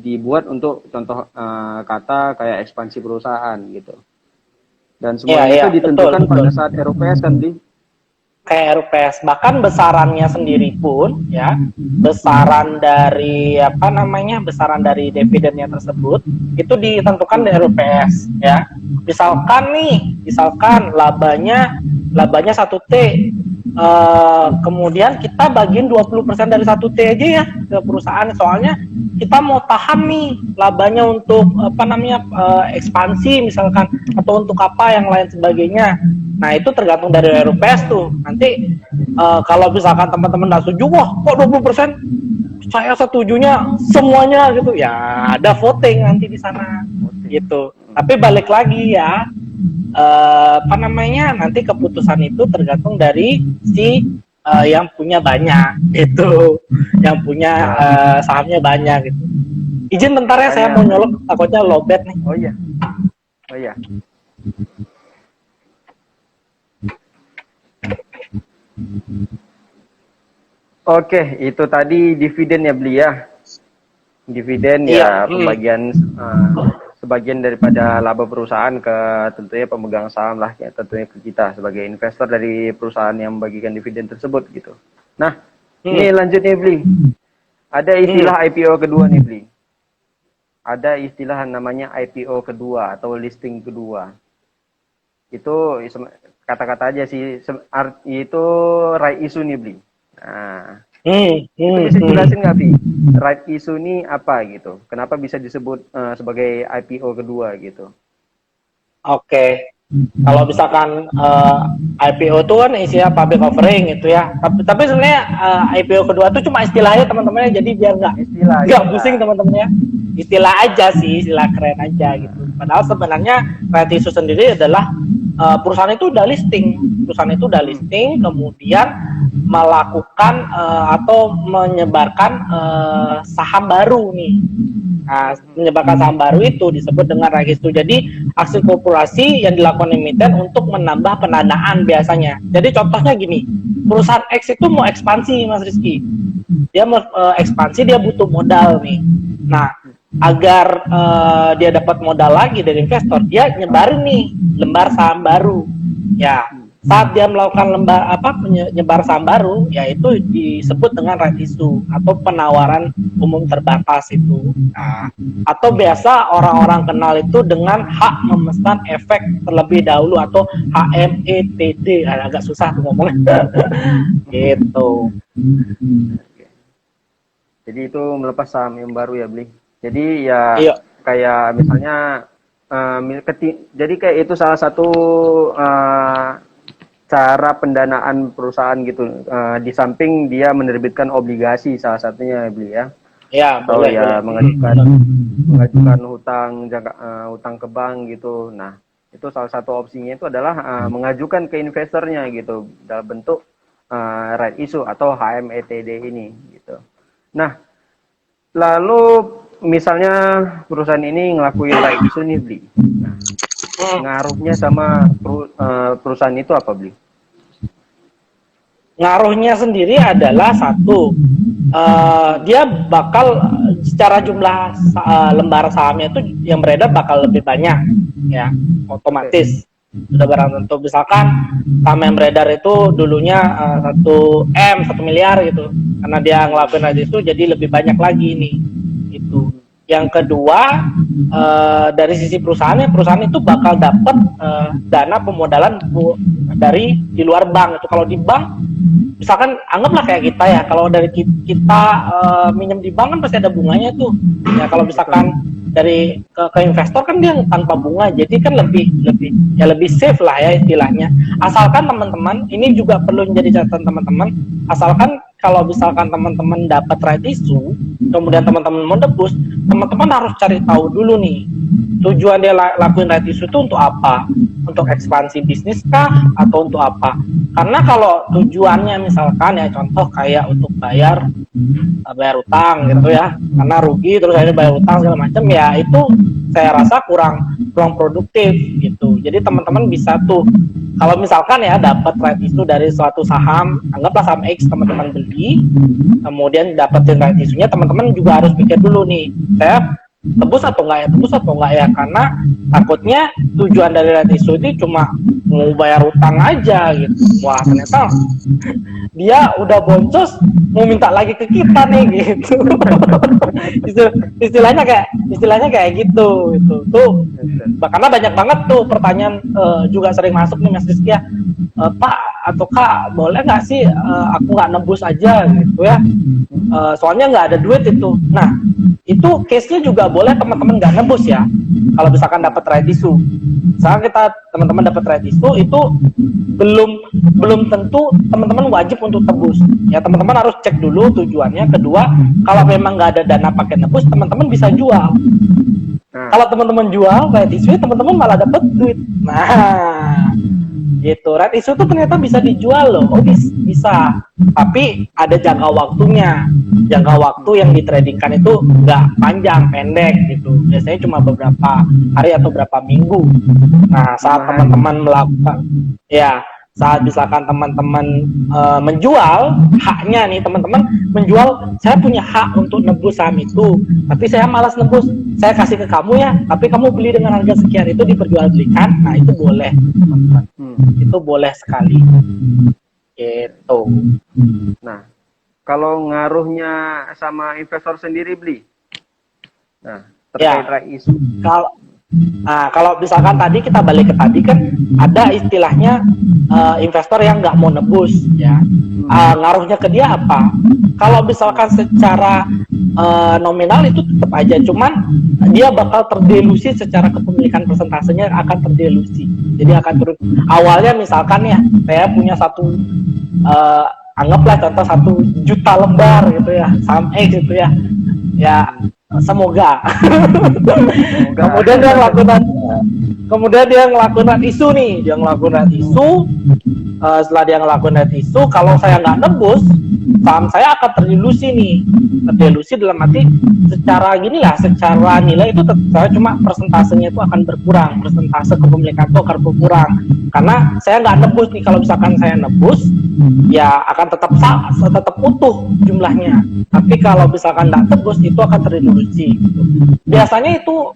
dibuat untuk contoh kata kayak ekspansi perusahaan gitu. Dan Iya, semuanya iya, itu betul, ditentukan betul. pada saat RUPS kan, Bli? Kayak RUPS, bahkan besarannya sendiri pun ya, besaran dari apa namanya, besaran dari dividennya tersebut itu ditentukan dari RUPS ya. Misalkan labanya 1T, kemudian kita bagiin 20% dari 1T aja ya ke perusahaan, soalnya kita mau tahan nih labanya untuk apa namanya, ekspansi misalkan, atau untuk apa yang lain sebagainya. Nah itu tergantung dari RUPS tuh. Nanti kalau misalkan teman-teman nggak setuju, wah kok 20%? Saya setujunya semuanya gitu. Ya ada voting nanti di sana gitu. Tapi balik lagi ya, apa namanya, nanti keputusan itu tergantung dari si yang punya banyak itu, yang punya sahamnya banyak gitu. Izin bentar ya, saya mau nyolok, takutnya lowbat nih. Oh iya. Oh iya. Oke, itu tadi dividen ya, Beli ya. Dividen Iya. ya pembagian sebagian daripada laba perusahaan ke tentunya pemegang saham lah ya, tentunya ke kita sebagai investor dari perusahaan yang membagikan dividen tersebut gitu. Nah, ini lanjut nih, Beli. Ada istilah IPO kedua nih, Beli. Ada istilah namanya IPO kedua atau listing kedua. Itu kata-kata aja sih, itu right issue nih, Beli. Nah, itu bisa jelasin nggak, Bi? Right issue ini apa gitu? Kenapa bisa disebut sebagai IPO kedua gitu? Oke. Kalau misalkan IPO itu kan isinya public offering gitu ya. Tapi sebenarnya IPO kedua itu cuma istilahnya teman-teman, jadi biar nggak pusing teman-temannya. Istilah aja sih, istilah keren aja gitu. Padahal sebenarnya right issue sendiri adalah perusahaan itu udah listing, kemudian melakukan atau menyebarkan saham baru nih. Nah, menyebarkan saham baru itu disebut dengan right issue. Jadi aksi korporasi yang dilakukan emiten untuk menambah pendanaan biasanya. Jadi contohnya gini, perusahaan X itu mau ekspansi, Mas Rizky. Dia mau ekspansi, dia butuh modal nih. Nah, agar dia dapat modal lagi dari investor, dia nyebarin nih lembar saham baru. Ya, saat dia melakukan menyebar saham baru, yaitu disebut dengan right issue atau penawaran umum terbatas itu. Nah, atau biasa orang-orang kenal itu dengan hak memesan efek terlebih dahulu atau HMETD. Agak susah tuh ngomongnya. Gitu. Jadi itu melepas saham yang baru ya, Bli. Jadi ya Iya. kayak misalnya jadi kayak itu salah satu cara pendanaan perusahaan gitu, di samping dia menerbitkan obligasi salah satunya, Beli ya. Ya, Atau boleh, ya boleh. mengajukan hutang ke bank gitu. Nah, itu salah satu opsinya itu adalah mengajukan ke investornya gitu dalam bentuk right issue atau HMETD ini gitu. Nah, lalu misalnya perusahaan ini ngelakuin right issue nih, Beli. Nah, ngaruhnya sama perusahaan itu apa, Beli? Ngaruhnya sendiri adalah satu, dia bakal secara jumlah lembar sahamnya itu yang beredar bakal lebih banyak, ya otomatis sudah barang tentu. Misalkan saham yang beredar itu dulunya 1 miliar gitu, karena dia ngelakuin itu jadi lebih banyak lagi nih itu. Yang kedua, dari sisi perusahaan itu bakal dapat dana pemodalan dari di luar bank. Itu kalau di bank, misalkan anggaplah kayak kita ya, kalau dari kita minjem di bank kan pasti ada bunganya tuh. Ya kalau misalkan dari ke investor kan dia tanpa bunga, jadi kan lebih safe lah ya istilahnya. Asalkan teman-teman, ini juga perlu menjadi catatan teman-teman, asalkan kalau misalkan teman-teman dapat right issue, kemudian teman-teman mau debus, teman-teman harus cari tahu dulu nih tujuan dia lakuin right issue itu untuk apa. untuk ekspansi bisnis kah atau untuk apa? Karena kalau tujuannya misalkan ya contoh kayak untuk bayar utang gitu ya, karena rugi terus akhirnya bayar utang segala macam, ya itu saya rasa kurang produktif gitu. Jadi teman-teman bisa tuh kalau misalkan ya dapat right issue dari suatu saham, anggaplah saham X teman-teman beli, kemudian dapetin right issue-nya, teman-teman juga harus pikir dulu nih, saya tebus atau enggak ya, karena takutnya tujuan dari right issue itu cuma mau bayar utang aja gitu. Wah ternyata dia udah boncos mau minta lagi ke kita nih gitu. istilahnya kayak gitu itu tuh. Karena banyak banget tuh pertanyaan juga sering masuk nih Mas Rizky ya, Pak atau Kak boleh nggak sih aku nggak nebus aja gitu ya, soalnya nggak ada duit itu. Nah itu case-nya juga boleh teman-teman nggak nebus ya kalau misalkan dapat right issue. Misalkan kita teman-teman dapat right issue itu belum tentu teman-teman wajib untuk tebus ya, teman-teman harus cek dulu tujuannya. Kedua, kalau memang nggak ada dana pakai nebus, teman-teman bisa jual. Kalau teman-teman jual right issue, teman-teman malah dapat duit. Nah gitu, right issue tuh ternyata bisa dijual loh. Oh bisa, tapi ada jangka waktunya. Jangka waktu yang ditradingkan itu nggak panjang, pendek gitu, biasanya cuma beberapa hari atau beberapa minggu. Nah saat teman-teman melakukan ya, saat misalkan teman-teman menjual haknya nih, teman-teman menjual, saya punya hak untuk nebus saham itu, tapi saya malas nebus, saya kasih ke kamu ya, tapi kamu beli dengan harga sekian, itu diperjualbelikan. Nah itu boleh teman-teman, itu boleh sekali gitu. Nah kalau ngaruhnya sama investor sendiri beli, nah terkait right issue. Kalau misalkan tadi kita balik ke tadi kan ada istilahnya investor yang nggak mau nebus ya, ngaruhnya ke dia apa? Kalau misalkan secara nominal itu tetap aja, cuman dia bakal terdelusi secara kepemilikan, persentasenya akan terdelusi. Jadi akan turun. Awalnya misalkan ya saya punya anggaplah contoh 1 juta lembar gitu ya saham X gitu ya, semoga. kemudian dia ngelakuin isu nih, setelah dia ngelakuin isu, kalau saya nggak nebus, saham saya akan terdelusi dalam arti secara nilai itu saya cuma persentasenya itu akan berkurang, persentase kepemilikan itu akan berkurang karena saya nggak nebus nih. Kalau misalkan saya nebus ya akan tetap utuh jumlahnya, tapi kalau misalkan nggak tebus itu akan terdelusi gitu. Biasanya itu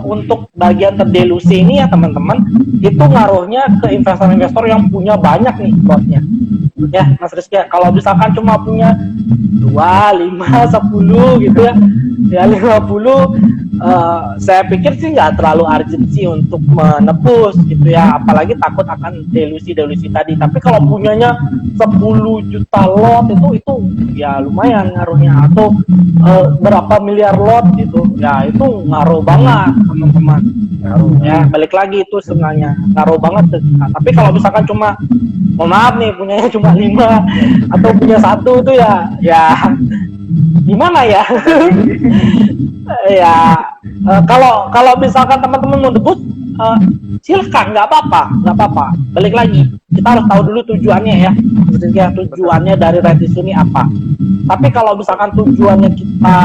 untuk bagian terdelusi ini ya teman-teman, itu ngaruhnya ke investor-investor yang punya banyak nih lotnya ya Mas Rizky. Kalau misalkan cuma punya 2, 5, 10 gitu ya 50, saya pikir sih nggak terlalu urgensi untuk menebus gitu ya, apalagi takut akan delusi tadi. Tapi kalau punyanya 10 juta lot itu ya lumayan ngaruhnya, atau berapa miliar lot gitu ya, itu ngaruh banget teman-teman. Ya balik lagi itu sebenarnya ngaruh banget. Nah, tapi kalau misalkan cuma, mohon maaf nih, punyanya cuma 5 atau punya 1 itu ya gimana ya. Kalau misalkan teman-teman mau debut, silahkan, nggak apa-apa. Balik lagi, kita harus tahu dulu tujuannya ya, tujuannya dari right issue ini apa. Tapi kalau misalkan tujuannya kita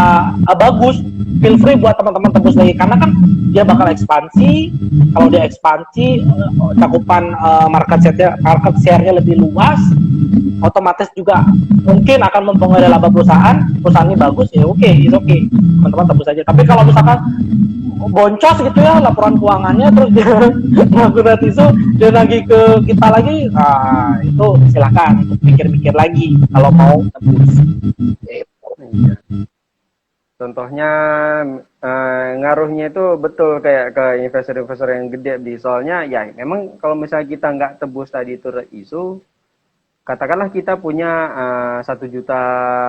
bagus, feel free buat teman-teman tebus lagi, karena kan dia bakal ekspansi. Kalau dia ekspansi, cakupan market share-nya lebih luas, otomatis juga mungkin akan mempengaruhi laba perusahaan ini bagus ya, oke, teman-teman tebus aja. Tapi kalau misalkan boncos gitu ya laporan keuangannya, terus dia ngelakuin isu, dia lagi ke kita lagi, itu silakan untuk pikir-pikir lagi kalau mau tebus. Contohnya ngaruhnya itu betul kayak ke investor-investor yang gede beli, soalnya ya memang kalau misalnya kita nggak tebus tadi itu isu, katakanlah kita punya 1 juta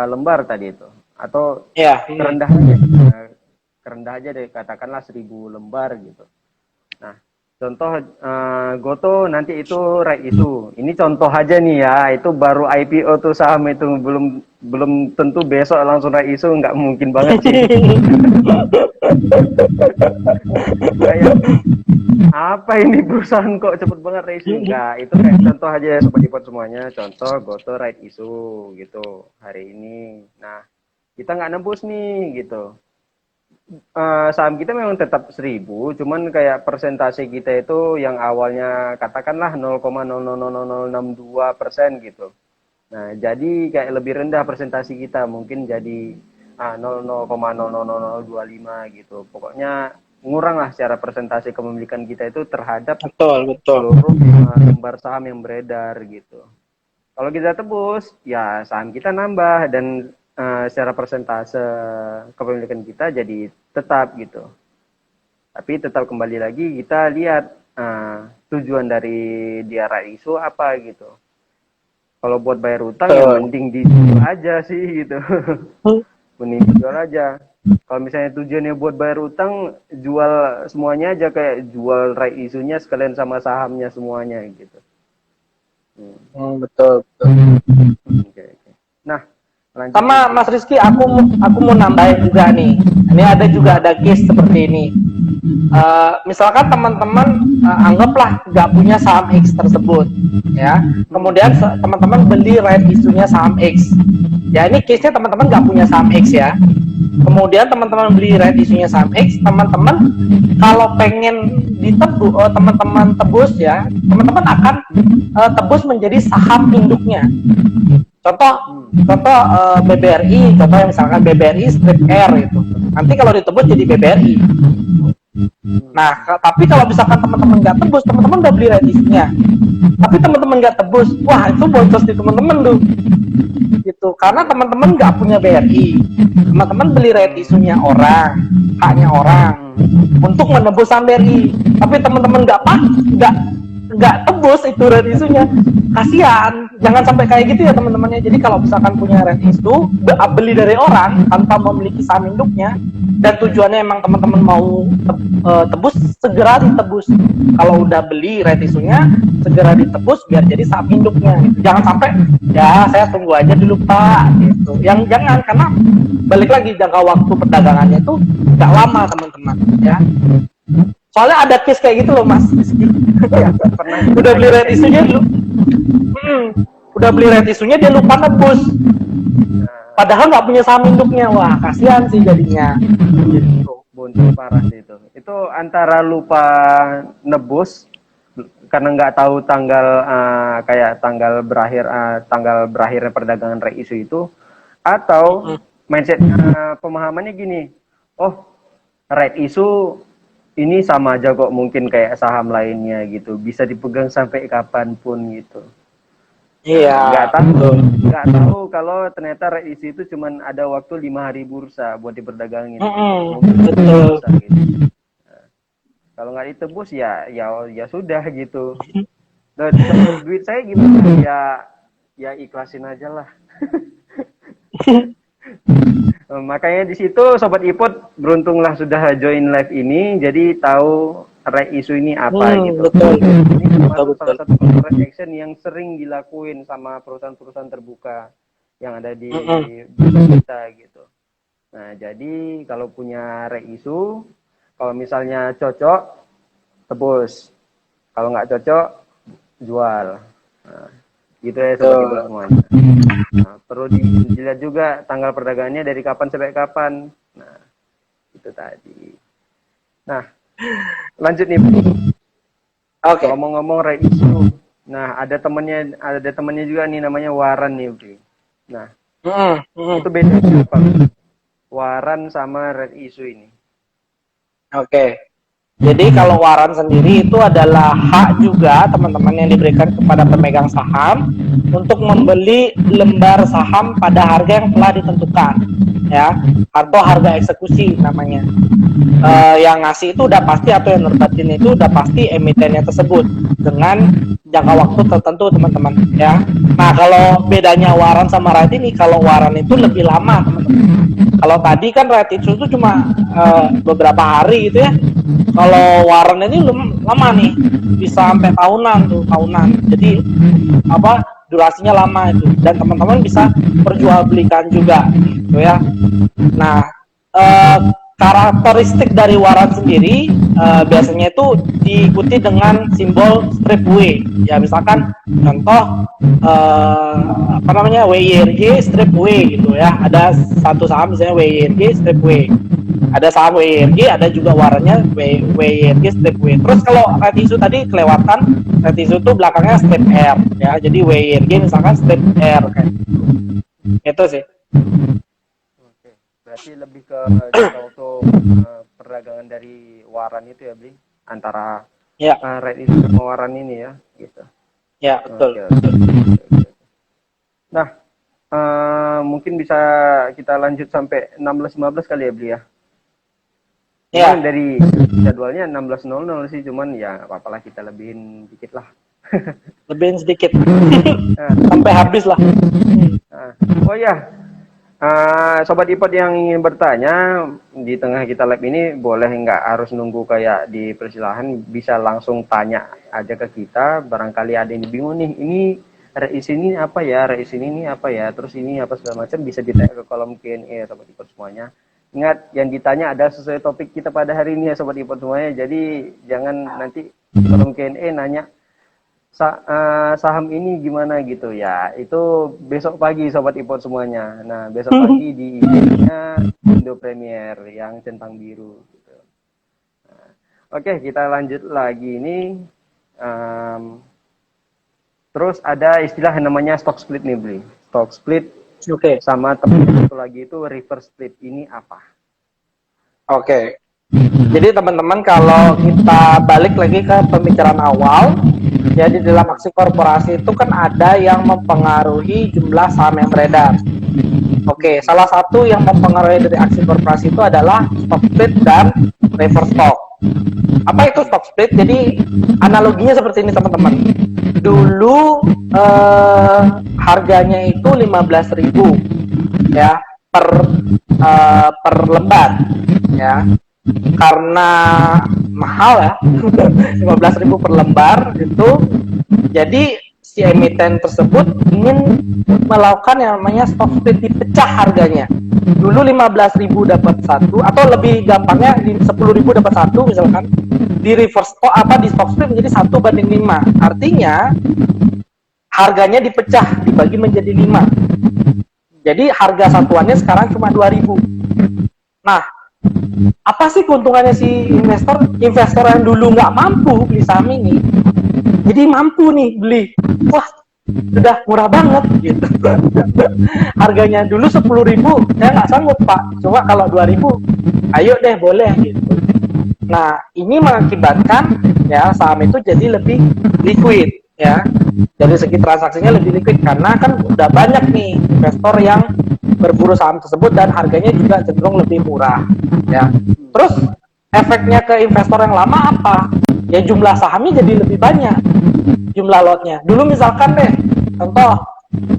lembar tadi itu, atau kerendah aja deh, katakanlah 1000 lembar gitu. Nah Contoh Goto nanti itu right issue. Ini contoh aja nih ya, itu baru IPO tuh saham itu belum tentu besok langsung right issue, nggak mungkin banget sih. Kayak apa ini perusahaan kok cepet banget right issue? Enggak, itu kayak contoh aja ya sobat ipot semuanya. Contoh Goto right issue gitu hari ini. Nah, kita nggak nembus nih gitu. Saham kita memang tetap 1.000, cuman kayak persentase kita itu yang awalnya katakanlah 0,000062% gitu. Nah, jadi kayak lebih rendah persentase kita, mungkin jadi 0,000025 gitu. Pokoknya ngurang lah secara persentase kepemilikan kita itu terhadap Betul. seluruh lembar saham yang beredar gitu. Kalau kita tebus, ya saham kita nambah dan secara persentase kepemilikan kita jadi tetap gitu. Tapi tetap kembali lagi kita lihat tujuan dari dia right issue apa gitu. Kalau buat bayar utang ya mending dijual aja sih gitu. Mending dijual aja. Kalau misalnya tujuannya buat bayar utang, jual semuanya aja, kayak jual right issue-nya sekalian sama sahamnya semuanya gitu. Betul. Okay. Nah, lanjut sama Mas Rizky, aku mau nambahin juga nih. Ini ada case seperti ini. Misalkan teman-teman anggaplah nggak punya saham X tersebut, ya. Kemudian teman-teman beli right issue-nya saham X. Ya, ini case-nya teman-teman nggak punya saham X ya. Kemudian teman-teman beli right issue-nya saham X, teman-teman kalau pengen teman-teman tebus ya, teman-teman akan tebus menjadi saham induknya. Contoh BBRI, contohnya misalkan BBRI Strip R itu. Nanti kalau ditebus jadi BBRI. Nah, tapi kalau misalkan teman-teman nggak tebus, teman-teman udah beli right issue-nya, tapi teman-teman nggak tebus, wah itu boncos di teman-teman tuh. Gitu. Karena teman-teman nggak punya BRI, teman-teman beli right issue-nya orang, haknya orang, untuk menebus saham BRI, tapi teman-teman nggak tebus itu right issue-nya, kasihan. Jangan sampai kayak gitu ya teman-temannya. Jadi kalau misalkan punya right issue, beli dari orang tanpa memiliki saham induknya, dan tujuannya emang teman-teman mau tebus, segera ditebus. Kalau udah beli right issue-nya, segera ditebus biar jadi saham induknya. Jangan sampai ya saya tunggu aja dulu Pak gitu. Yang jangan, karena balik lagi jangka waktu perdagangannya itu nggak lama teman-teman ya. Soalnya ada case kayak gitu loh Mas. Udah beli right issue-nya dia lupa nebus. Padahal nggak punya saham induknya. Wah, kasihan sih jadinya. Gitu. Buntu parah sih itu. Itu antara lupa nebus karena nggak tahu kayak tanggal berakhirnya perdagangan right issue itu, atau mindset pemahamannya gini, oh right issue ini sama aja kok, mungkin kayak saham lainnya gitu, bisa dipegang sampai kapanpun gitu. Iya. Nggak tahu kalau ternyata right issue itu cuman ada waktu 5 hari bursa buat diperdagangin. Betul. Bursa, gitu. Nah, kalau nggak ditebus ya sudah gitu. Dan duit saya gimana? Ya ikhlasin aja lah. Makanya di situ sobat ipot beruntunglah sudah join live ini, jadi tahu right issue ini apa gitu. Betul. Ini termasuk salah satu corporate action yang sering dilakuin sama perusahaan-perusahaan terbuka yang ada di bursa kita gitu. Nah, jadi kalau punya right issue, kalau misalnya cocok tebus, kalau nggak cocok jual. Nah, gitu ya sobat ipot semuanya. Nah, perlu dilihat juga tanggal perdagangannya dari kapan sampai kapan. Nah, itu tadi. Nah, lanjut nih. Oke. Ngomong-ngomong right issue. Nah, ada temannya juga nih namanya Waran nih, Bri. Nah, itu beda apa? Waran sama right issue ini. Oke. Jadi kalau waran sendiri itu adalah hak juga teman-teman yang diberikan kepada pemegang saham untuk membeli lembar saham pada harga yang telah ditentukan, ya, atau harga eksekusi namanya. Yang ngasih itu udah pasti, atau yang nerbatin itu udah pasti emitennya tersebut dengan jangka waktu tertentu teman-teman ya. Nah kalau bedanya waran sama right ini, kalau waran itu lebih lama teman-teman. Kalau tadi kan right issue itu cuma beberapa hari gitu ya. Kalau waran ini lama nih, bisa sampai tahunan. Jadi apa durasinya lama itu, dan teman-teman bisa perjualbelikan juga gitu ya. Nah karakteristik dari waran sendiri biasanya itu diikuti dengan simbol strip W ya, misalkan contoh apa namanya WYRG strip W gitu ya, ada satu saham misalnya WYRG strip W, ada saham WYRG, ada juga warannya WYRG strip W. Terus kalau red issue tadi kelewatan, red issue itu belakangnya strip R ya, jadi WYRG misalkan strip R kayak itu sih. Berarti lebih ke jangka waktu perdagangan dari waran itu ya, Bli, antara Ya. red issue sama waran ini ya, gitu. Ya, betul. Oke. Nah, mungkin bisa kita lanjut sampai 16.15 kali ya, Bli ya. Ya. Cuman dari jadwalnya 16.00 sih, cuman ya apa-apalah kita lebihin dikit lah. Lebihin sedikit. Sampai habis lah. Oh ya. Sobat iPod yang ingin bertanya di tengah kita live ini, boleh nggak harus nunggu kayak di persilahan, bisa langsung tanya aja ke kita. Barangkali ada yang bingung nih, ini reis ini apa ya, reis ini apa ya, terus ini apa segala macam, bisa ditanya ke kolom Q&A sobat iPod semuanya. Ingat, yang ditanya ada sesuai topik kita pada hari ini ya sobat iPod semuanya. Jadi jangan nanti kolom Q&A nanya saham ini gimana gitu ya, itu besok pagi sobat iPod semuanya. Nah besok pagi di IG-nya Indo Premier yang centang biru gitu. Nah, oke, kita lanjut lagi ini. Terus ada istilah yang namanya stock split nih, Bli. Stock split. Oke. Sama satu lagi itu reverse split, ini apa? Oke. Jadi teman-teman, kalau kita balik lagi ke pembicaraan awal, ya di dalam aksi korporasi itu kan ada yang mempengaruhi jumlah saham yang beredar. Oke, salah satu yang mempengaruhi dari aksi korporasi itu adalah stock split dan reverse stock. Apa itu stock split? Jadi analoginya seperti ini teman-teman. Dulu harganya itu 15.000 ya per lembar ya. Karena mahal ya, 15.000 per lembar itu, jadi si emiten tersebut ingin melakukan yang namanya stock split, dipecah harganya. Dulu 15.000 dapat satu, atau lebih gampangnya 10.000 dapat satu misalkan, di reverse stock di stock split menjadi 1:5. Artinya harganya dipecah, dibagi menjadi 5. Jadi harga satuannya sekarang cuma 2.000. Nah, apa sih keuntungannya si investor yang dulu nggak mampu beli saham ini, jadi mampu nih beli. Wah, sudah murah banget gitu. Harganya dulu 10.000, saya nggak sanggup Pak, coba kalau 2.000, ayo deh boleh gitu. Nah, ini mengakibatkan ya saham itu jadi lebih liquid ya, dari segi transaksinya lebih liquid, karena kan udah banyak nih investor yang berburu saham tersebut dan harganya juga cenderung lebih murah ya. Terus efeknya ke investor yang lama apa? Ya jumlah sahamnya jadi lebih banyak, jumlah lotnya. Dulu misalkan deh, contoh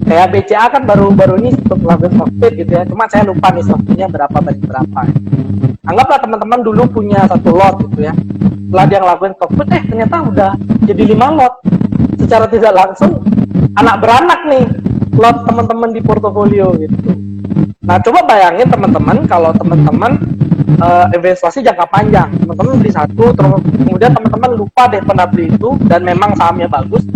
kayak BCA kan baru ini melakukan stock split gitu ya, cuma saya lupa nih stocknya berapa banding berapa. Anggaplah teman-teman dulu punya satu lot gitu ya, setelah dia ngelakuin stock split ternyata udah jadi 5 lot. Secara tidak langsung anak beranak nih lot teman-teman di portofolio gitu. Nah, coba bayangin teman-teman kalau teman-teman investasi jangka panjang, teman-teman beli satu, terus kemudian teman-teman lupa deh pernah beli itu dan memang sahamnya bagus,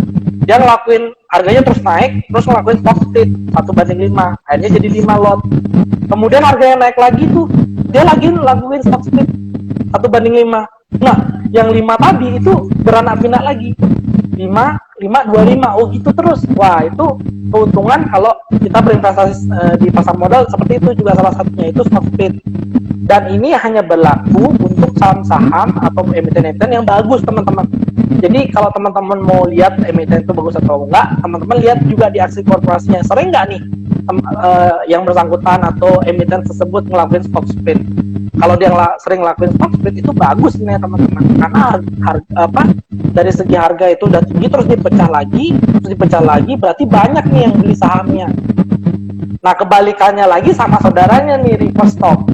dia ngelakuin harganya terus naik, terus ngelakuin stock split 1:5, akhirnya jadi 5 lot. Kemudian harganya naik lagi tuh, dia lagi ngelakuin stock split 1:5. Nah, yang 5 tadi itu beranak pinak lagi, 5, 25, oh gitu terus. Wah, itu keuntungan kalau kita berinvestasi di pasar modal seperti itu, juga salah satunya itu stock split. Dan ini hanya berlaku untuk saham-saham atau emiten-emiten yang bagus, teman-teman. Jadi kalau teman-teman mau lihat emiten itu bagus atau enggak, teman-teman lihat juga di aksi korporasinya. Sering nggak nih yang bersangkutan atau emiten tersebut ngelakuin stock split? Kalau dia sering ngelakuin stock split itu bagus nih teman-teman, karena dari segi harga itu udah tinggi terus dipecah lagi, berarti banyak nih yang beli sahamnya. Nah kebalikannya lagi sama saudaranya nih, reverse stock.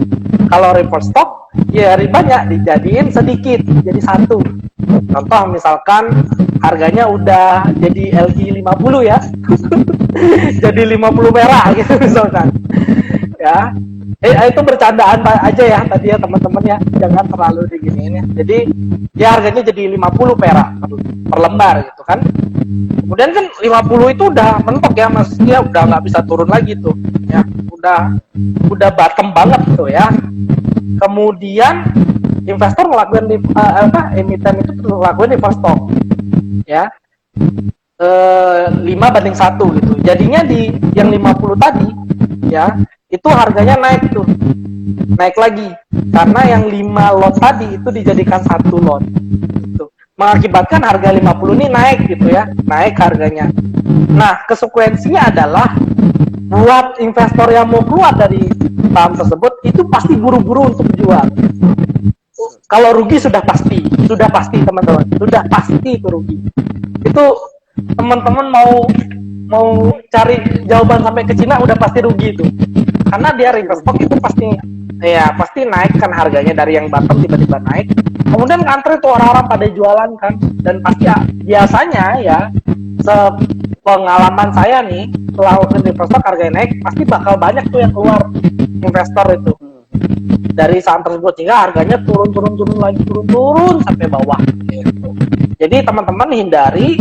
Kalau reverse stock ya banyak dijadiin sedikit jadi satu. Contoh misalkan harganya udah jadi LG 50 ya jadi 50 merah gitu misalkan ya. Itu bercandaan aja ya tadi ya teman-teman ya, jangan terlalu diginiin ya. Jadi ya harganya jadi 50 perak per lembar gitu kan. Kemudian kan 50 itu udah mentok ya, maksudnya udah nggak bisa turun lagi tuh ya, udah bottom banget tuh ya. Kemudian investor ngelakuin emiten itu ngelakuin reverse stock ya, 5 banding 1 gitu. Jadinya di yang 50 tadi ya itu harganya naik lagi karena yang 5 lot tadi itu dijadikan 1 lot gitu. Mengakibatkan harga 50 ini naik gitu ya, naik harganya. Nah konsekuensinya adalah buat investor yang mau keluar dari saham tersebut itu pasti buru-buru untuk jual. Kalau rugi sudah pasti teman-teman, sudah pasti itu rugi. Itu teman-teman mau cari jawaban sampai ke Cina udah pasti rugi itu, karena dia reverse stock itu pasti naik kan harganya dari yang bottom tiba-tiba naik, kemudian ngantri tuh orang-orang pada jualan kan, dan pasti biasanya ya pengalaman saya nih setelah reverse stock harganya naik pasti bakal banyak tuh yang keluar investor itu dari saham tersebut, sehingga harganya turun sampai bawah gitu. Jadi teman-teman hindari,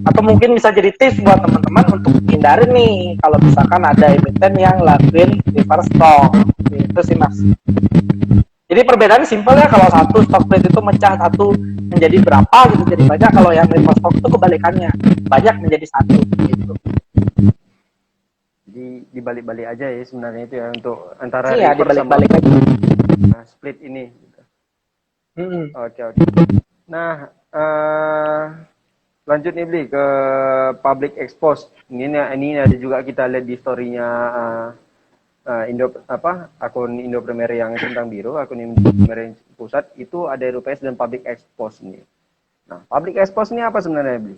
atau mungkin bisa jadi tips buat teman-teman untuk hindari nih kalau misalkan ada emiten yang lakuin reverse stock itu sih mas. Jadi perbedaannya simpel ya, kalau satu stock split itu mecah satu menjadi berapa gitu jadi banyak, kalau yang reverse stock itu kebalikannya, banyak menjadi satu gitu. Jadi dibalik-balik aja ya sebenarnya itu ya, untuk antara iya, dibalik-balik aja split ini. Hmm. Oke. Nah, lanjut nih Bli ke public expose. Ini ada juga kita lihat di story-nya akun Indo Premier yang centang biru, akun Indo Premier yang pusat itu ada RUPS dan public expose nih. Nah, public expose ini apa sebenarnya Bli?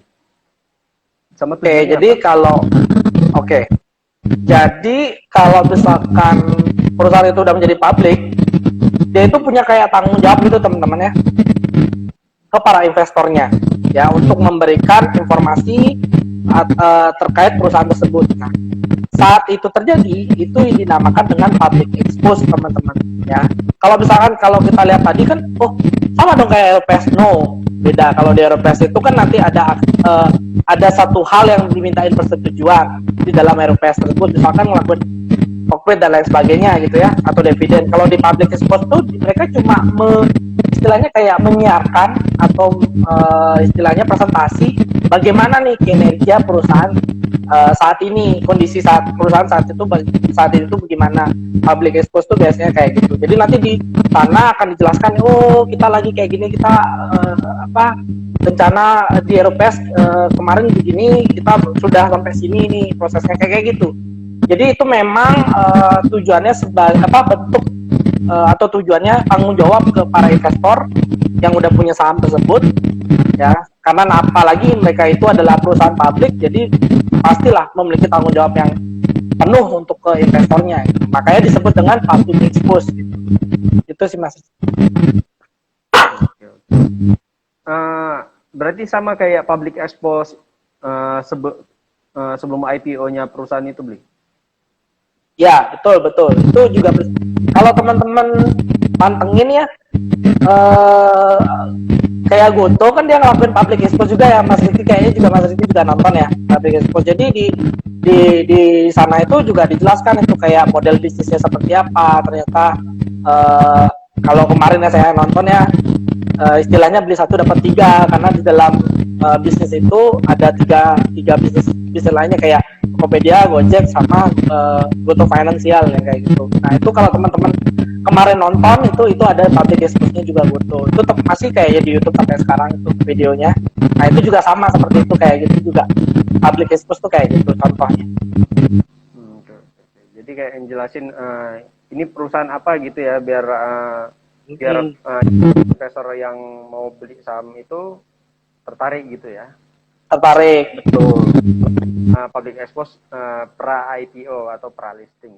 Sama jadi jadi kalau misalkan perusahaan itu udah menjadi publik, dia itu punya kayak tanggung jawab gitu teman-teman ya ke para investornya ya, untuk memberikan informasi terkait perusahaan tersebut. Nah, saat itu terjadi itu dinamakan dengan public expose teman-teman ya. Kalau misalkan kalau kita lihat tadi kan sama dong kayak RPS, no, beda. Kalau di RPS itu kan nanti ada satu hal yang dimintain persetujuan di dalam RPS tersebut, misalkan melakukan corporate dan lain sebagainya gitu ya, atau dividen. Kalau di public expose itu mereka cuma istilahnya kayak menyiarkan atau istilahnya presentasi bagaimana nih kinerja perusahaan saat ini, kondisi perusahaan saat itu bagaimana. Public expose itu biasanya kayak gitu. Jadi nanti di sana akan dijelaskan, kita lagi kayak gini, kita rencana di RPS kemarin begini, kita sudah sampai sini nih prosesnya kayak gitu. Jadi itu memang tujuannya sebagai bentuk atau tujuannya tanggung jawab ke para investor yang udah punya saham tersebut ya, karena apalagi mereka itu adalah perusahaan publik, jadi pastilah memiliki tanggung jawab yang penuh untuk ke investornya, makanya disebut dengan public expose gitu. Itu sih mas. Berarti sama kayak public expose sebelum IPO-nya perusahaan itu Bli? Ya betul, itu juga kalau teman-teman pantengin ya, kayak Goto kan dia ngelakuin public expose juga ya, Mas Riki kayaknya juga Mas Riki juga nonton ya public expose. Jadi di sana itu juga dijelaskan itu kayak model bisnisnya seperti apa. Ternyata kalau kemarin ya saya nonton ya, istilahnya beli satu dapat 3, karena di dalam bisnis itu ada tiga bisnis lainnya, kayak Tokopedia, Gojek, sama Goto Financial yang kayak gitu. Nah itu kalau teman-teman kemarin nonton itu ada public expose-nya juga Goto. Itu masih kayak di YouTube sampai sekarang itu videonya. Nah itu juga sama seperti itu kayak gitu juga. Public expose tuh kayak gitu contohnya. Oke, oke. Jadi kayak yang jelasin ini perusahaan apa gitu ya biar investor yang mau beli saham itu tertarik gitu ya. Tertarik betul. Public expose pra IPO atau pra listing.